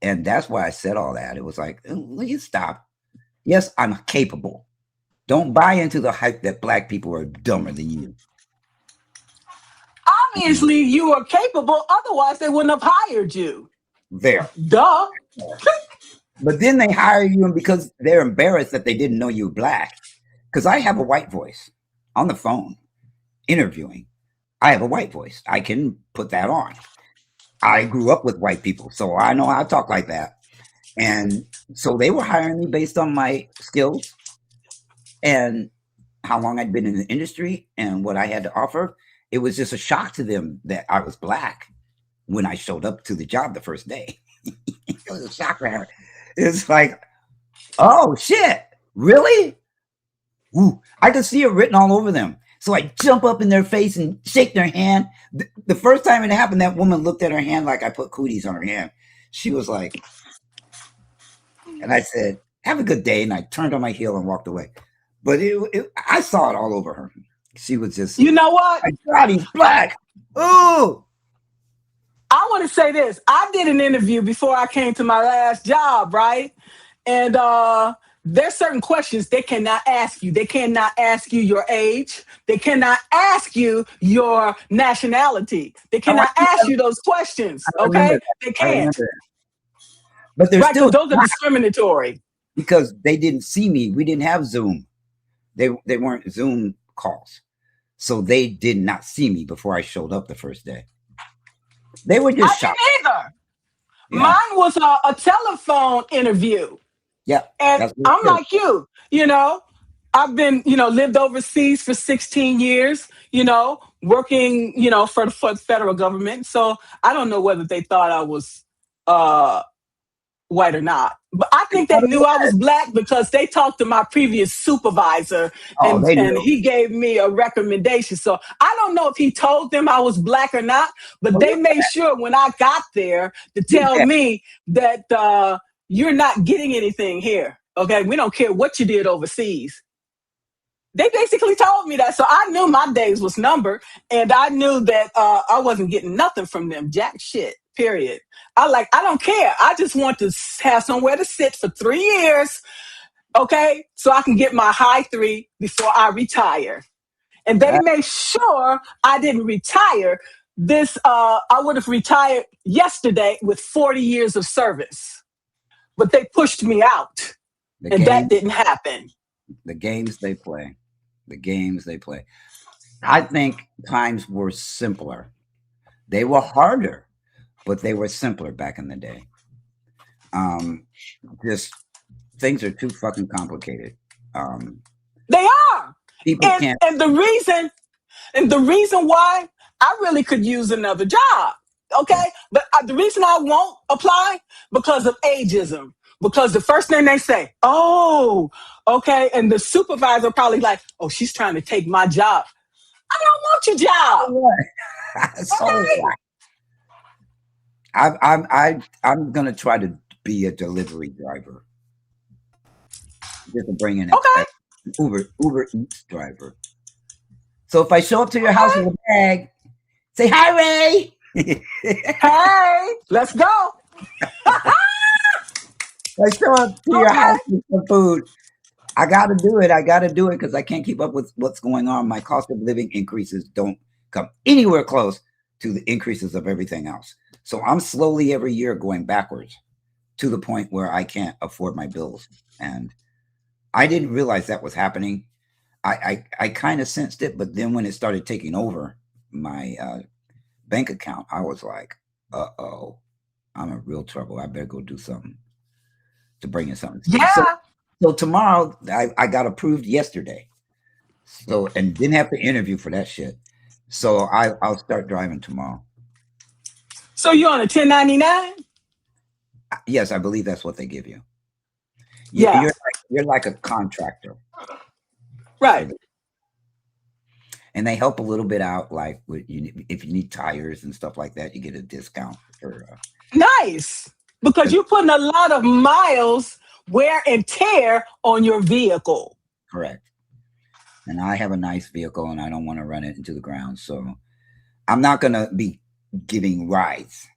B: And that's why I said all that. It was like, will you stop? Yes, I'm capable. Don't buy into the hype that black people are dumber than you.
A: Obviously, you are capable. Otherwise, they wouldn't have hired you.
B: There.
A: Duh.
B: But then they hire you because they're embarrassed that they didn't know you were black. Because I have a white voice on the phone interviewing. I have a white voice. I can put that on. I grew up with white people, so I know how to talk like that. And so they were hiring me based on my skills and how long I'd been in the industry and what I had to offer. It was just a shock to them that I was black when I showed up to the job the first day. It was a shock for her. It's like, oh shit, really? Ooh, I could see it written all over them. So I jump up in their face and shake their hand. The first time it happened, that woman looked at her hand like I put cooties on her hand. She was like, and I said, have a good day. And I turned on my heel and walked away. But I saw it all over her. She was just,
A: you know what?
B: My God, he's black. Ooh.
A: I want to say this. I did an interview before I came to my last job, right? And there's certain questions they cannot ask you. They cannot ask you your age. They cannot ask you your nationality. They cannot ask you those questions. Okay? They can't.
B: But they're still,
A: those are discriminatory.
B: Because they didn't see me. We didn't have Zoom. They weren't Zoom calls. So they did not see me before I showed up the first day. They were just shocked.
A: I didn't either. Yeah. Mine was a telephone interview.
B: Yeah.
A: And I'm like you, I've been, lived overseas for 16 years, working, for the federal government. So I don't know whether they thought I was white or not. But I think they knew I was black because they talked to my previous supervisor and he gave me a recommendation. So I don't know if he told them I was black or not, but they made sure when I got there to tell me that you're not getting anything here. Okay, we don't care what you did overseas. They basically told me that. So I knew my days was numbered and I knew that I wasn't getting nothing from them. Jack shit. Period. I don't care. I just want to have somewhere to sit for 3 years, okay, so I can get my high 3 before I retire. And they made sure I didn't retire. I would have retired yesterday with 40 years of service. But they pushed me out, that didn't happen.
B: The games they play. I think times were simpler. They were harder. But they were simpler back in the day. Just things are too fucking complicated.
A: They are.
B: People can't.
A: And the reason why I really could use another job. Okay, but the reason I won't apply because of ageism. Because the first thing they say, oh, okay. And the supervisor probably like, oh, she's trying to take my job. I don't want your job.
B: So
A: Okay.
B: I'm gonna try to be a delivery driver. Just to bring in
A: Okay.
B: Uber Eats driver. So if I show up to your house with a bag, say hi, Ray.
A: Hey, let's go.
B: I show up to your house with some food. I got to do it. I got to do it because I can't keep up with what's going on. My cost of living increases don't come anywhere close to the increases of everything else. So I'm slowly every year going backwards to the point where I can't afford my bills. And I didn't realize that was happening. I kind of sensed it, but then when it started taking over my bank account, I was like, uh-oh, I'm in real trouble. I better go do something to bring in something.
A: Yeah.
B: So tomorrow, I got approved yesterday. So, and didn't have to interview for that shit. So I'll start driving tomorrow.
A: So you're on a 1099?
B: Yes, I believe that's what they give you.
A: Yeah.
B: You're like a contractor.
A: Right.
B: And they help a little bit out, like if you need tires and stuff like that, you get a discount for.
A: Nice, because you're putting a lot of miles, wear and tear on your vehicle.
B: Correct. And I have a nice vehicle, and I don't want to run it into the ground, so I'm not going to be giving rides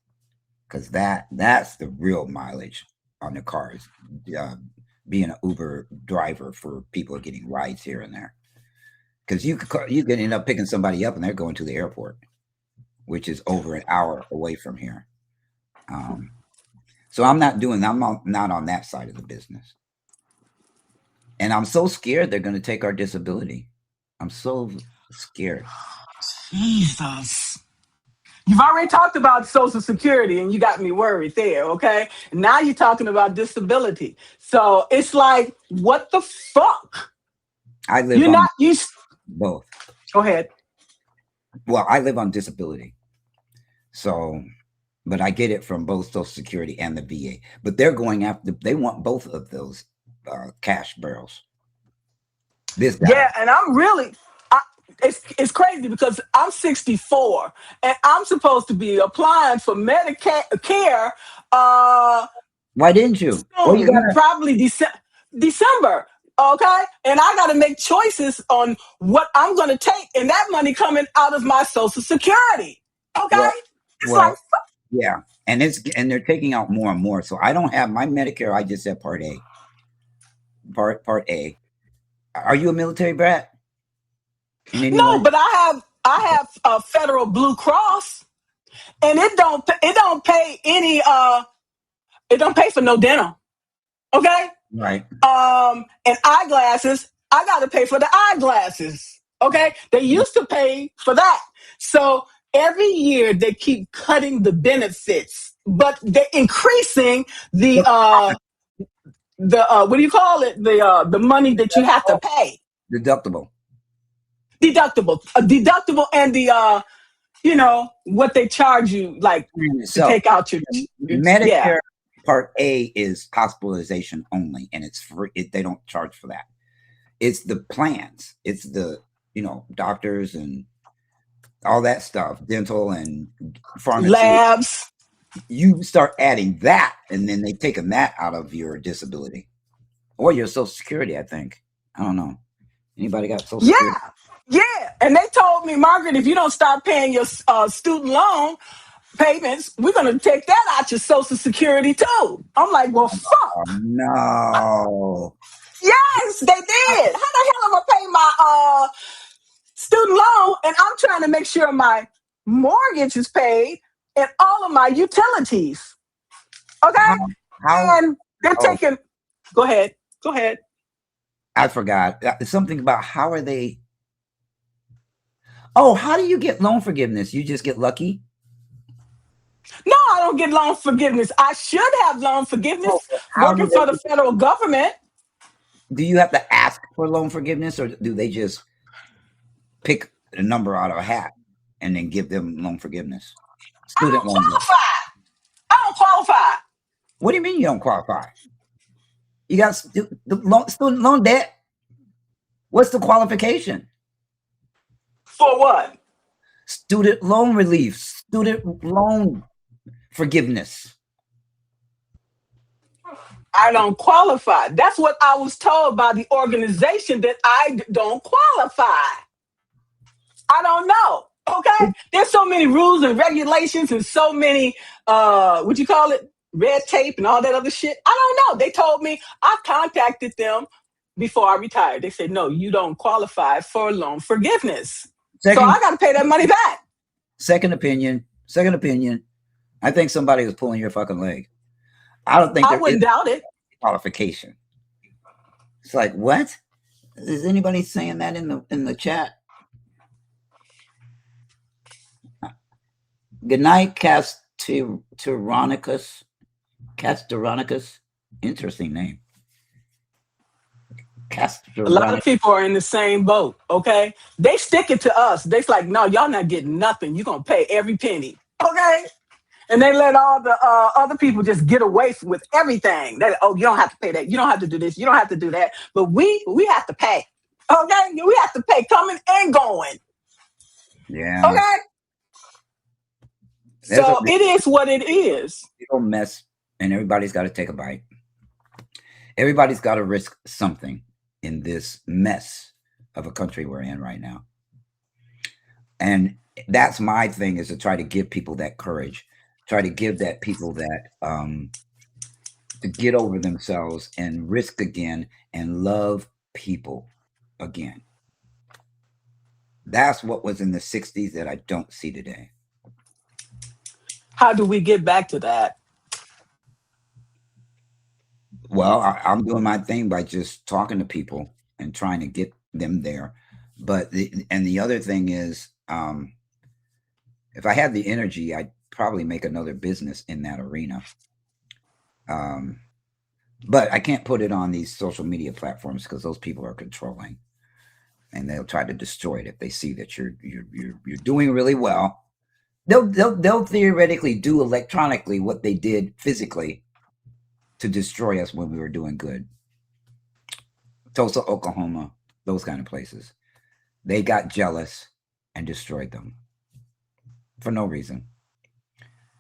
B: because that's the real mileage on the cars. Being an Uber driver for people getting rides here and there. Because you could end up picking somebody up and they're going to the airport, which is over an hour away from here. So I'm not on that side of the business. And I'm so scared they're going to take our disability. I'm so scared.
A: Jesus. You've already talked about Social Security and you got me worried there, okay? Now you're talking about disability. So it's like, what the fuck?
B: I live both.
A: Go ahead.
B: Well, I live on disability. So, but I get it from both Social Security and the VA. But they're going after, they want both of those cash barrels.
A: Yeah, and I'm really, it's crazy because I'm 64 and I'm supposed to be applying for Medicare.
B: Why didn't you?
A: Well, you got probably December. Okay, and I got to make choices on what I'm going to take, and that money coming out of my Social Security. Okay,
B: yeah, and they're taking out more and more. So I don't have my Medicare. I just have Part A. Part A. Are you a military brat?
A: No, but I have a federal Blue Cross, and it don't pay any it don't pay for no dental. Okay.
B: Right.
A: And eyeglasses, I got to pay for the eyeglasses. Okay. They used to pay for that. So every year they keep cutting the benefits, but they're increasing the what do you call it? The money that you have to pay.
B: Deductible
A: and the what they charge you, like to take out your
B: Medicare. Yeah. Part A is hospitalization only, and it's free. They don't charge for that. It's the plans. It's the doctors and all that stuff, dental and pharmacy
A: labs.
B: You start adding that, and then they taking that out of your disability or your Social Security. I think. I don't know. Anybody got Social Security?
A: Yeah. And they told me, Margaret, if you don't start paying your student loan payments, we're going to take that out your Social Security too. I'm like, well, fuck.
B: Oh, no.
A: Yes, they did. How the hell am I paying my student loan and I'm trying to make sure my mortgage is paid and all of my utilities? Okay? And they're taking... Go ahead.
B: I forgot. Something about how are they... Oh, how do you get loan forgiveness? You just get lucky?
A: No, I don't get loan forgiveness. I should have loan forgiveness working for the federal government.
B: Do you have to ask for loan forgiveness, or do they just pick a number out of a hat and then give them loan forgiveness?
A: I don't qualify.
B: What do you mean you don't qualify? You got student loan debt. What's the qualification?
A: For what?
B: Student loan relief, student loan forgiveness.
A: I don't qualify. That's what I was told by the organization, that I don't qualify. I don't know. Okay. There's so many rules and regulations and so many, what you call it? Red tape and all that other shit. I don't know. They told me, I contacted them before I retired. They said, no, you don't qualify for loan forgiveness. So I got to pay that money back.
B: Second opinion. I think somebody was pulling your fucking leg. I don't think
A: I wouldn't doubt it.
B: Qualification. It's like, what? Is anybody saying that in the chat? Good night, Castonicus. Interesting name.
A: A lot of people are in the same boat, okay? They stick it to us. They're like, no, y'all not getting nothing. You're going to pay every penny, okay? And they let all the other people just get away with everything. They, oh, you don't have to pay that. You don't have to do this. You don't have to do that. But we have to pay, okay? We have to pay coming and going.
B: Yeah.
A: Okay? So it is what it is.
B: It'll mess, and everybody's got to take a bite. Everybody's got to risk something in this mess of a country we're in right now. And that's my thing, is to try to give people that courage, try to give that people that to get over themselves and risk again and love people again. That's what was in the 60s that I don't see today.
A: How do we get back to that?
B: Well, I'm doing my thing by just talking to people and trying to get them there. But the other thing is, if I had the energy, I'd probably make another business in that arena. But I can't put it on these social media platforms because those people are controlling, and they'll try to destroy it if they see that you're doing really well. They'll theoretically do electronically what they did physically to destroy us when we were doing good. Tulsa, Oklahoma, those kind of places. They got jealous and destroyed them for no reason.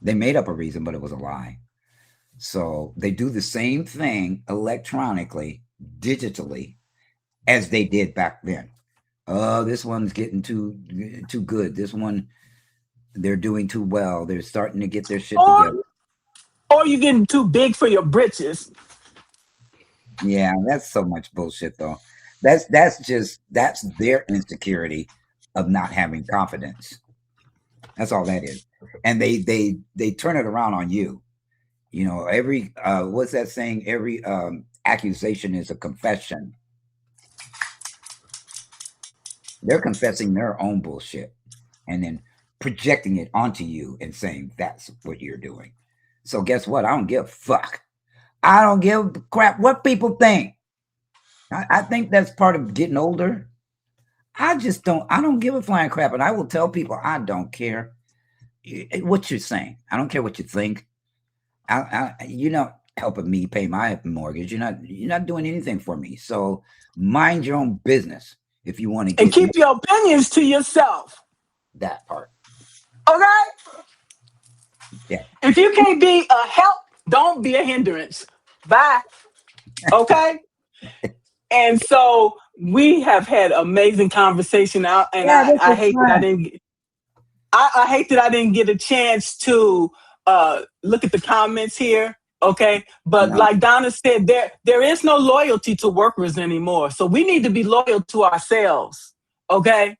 B: They made up a reason, but it was a lie. So they do the same thing electronically, digitally, as they did back then. Oh, this one's getting too good. This one, they're doing too well. They're starting to get their shit together.
A: Or you're getting too big for your britches.
B: Yeah, that's so much bullshit, though. That's their insecurity of not having confidence. That's all that is. And they turn it around on you. You know, every what's that saying? Every accusation is a confession. They're confessing their own bullshit and then projecting it onto you and saying that's what you're doing. So guess what? I don't give a fuck. I don't give a crap what people think. I think that's part of getting older. I don't give a flying crap. And I will tell people, I don't care what you're saying. I don't care what you think. You're not helping me pay my mortgage. You're not doing anything for me. So mind your own business if you want to.
A: And keep your opinions to yourself.
B: That part.
A: Okay?
B: Yeah.
A: If you can't be a help, don't be a hindrance. Bye. Okay? And so we have had amazing conversation out, and I hate that I hate that I didn't get a chance to look at the comments here. Okay. But like Donna said, there is no loyalty to workers anymore. So we need to be loyal to ourselves. Okay.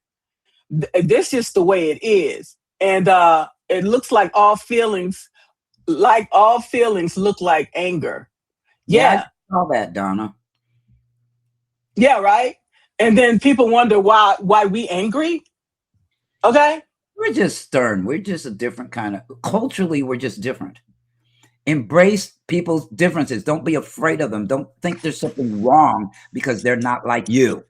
A: This is the way it is. And it looks like all feelings look like anger. Yeah.
B: I saw that, Donna.
A: Yeah, right. And then people wonder why we angry. Okay.
B: We're just stern. We're just a different kind of, culturally, we're just different. Embrace people's differences. Don't be afraid of them. Don't think there's something wrong because they're not like you.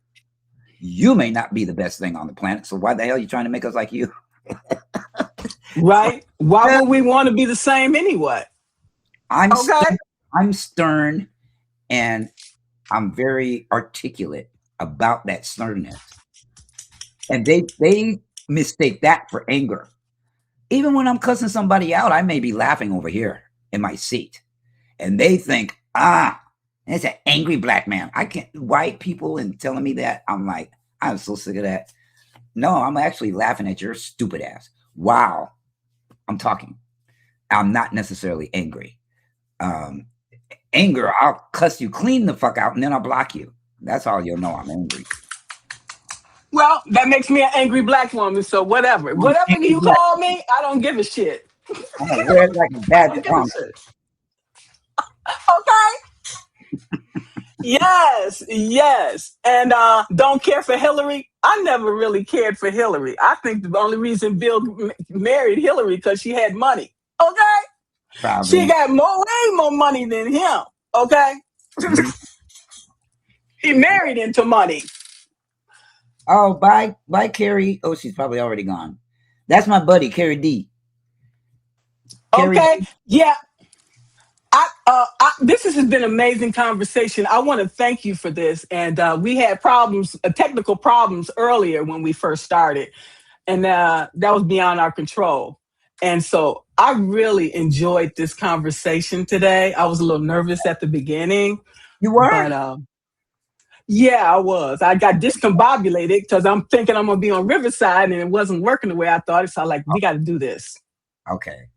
B: You may not be the best thing on the planet. So why the hell are you trying to make us like you?
A: Right. Why would we want to be the same anyway?
B: I'm stern, and I'm very articulate about that sternness. And they mistake that for anger. Even when I'm cussing somebody out, I may be laughing over here in my seat. And they think, it's an angry black man. I can't, white people and telling me that, I'm like, I'm so sick of that. No, I'm actually laughing at your stupid ass. Wow. I'm talking. I'm not necessarily angry. Anger, I'll cuss you clean the fuck out and then I'll block you. That's how you'll know I'm angry.
A: Well, that makes me an angry black woman, so whatever. Whatever you call me, I don't give a shit.
B: I'm gonna wear it like a badge of honor.
A: Okay? Yes. And don't care for Hillary. I never really cared for Hillary. I think the only reason Bill married Hillary because she had money. Okay? Probably. She got way more money than him. Okay? He married into money.
B: Oh, bye, Carrie. Oh, she's probably already gone. That's my buddy, Carrie D.
A: Okay, yeah. This has been an amazing conversation. I want to thank you for this. And we had technical problems earlier when we first started, and that was beyond our control. And so I really enjoyed this conversation today. I was a little nervous at the beginning.
B: You were?
A: But, yeah, I was. I got discombobulated because I'm thinking I'm going to be on Riverside and it wasn't working the way I thought. So I'm like, we got to do this.
B: Okay.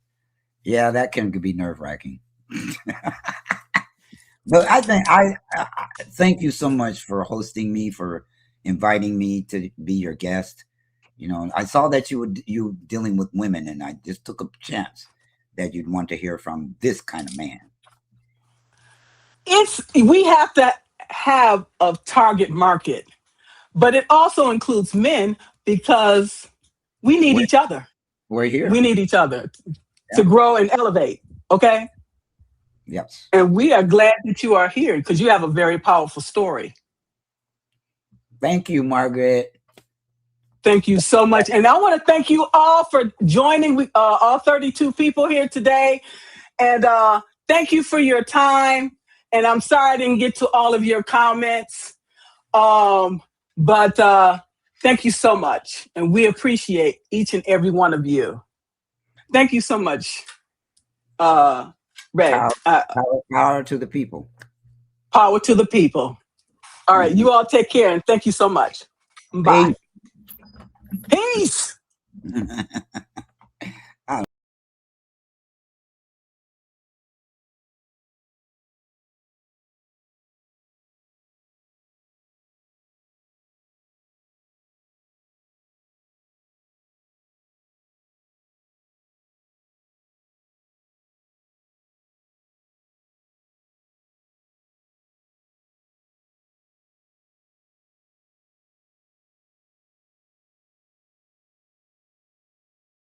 B: Yeah, that can be nerve-wracking. But I think I thank you so much for hosting me, for inviting me to be your guest. You know, I saw that you were dealing with women, and I just took a chance that you'd want to hear from this kind of man.
A: We have to have a target market, but it also includes men because we need each other.
B: We're here.
A: We need each other to grow and elevate. Okay.
B: Yes.
A: And we are glad that you are here because you have a very powerful story.
B: Thank you, Margaret.
A: Thank you so much. And I want to thank you all for joining, all 32 people here today. And thank you for your time. And I'm sorry I didn't get to all of your comments. But thank you so much. And we appreciate each and every one of you. Thank you so much, Ray.
B: Power to the people.
A: Power to the people. All right. You all take care. And thank you so much. Bye. Peace.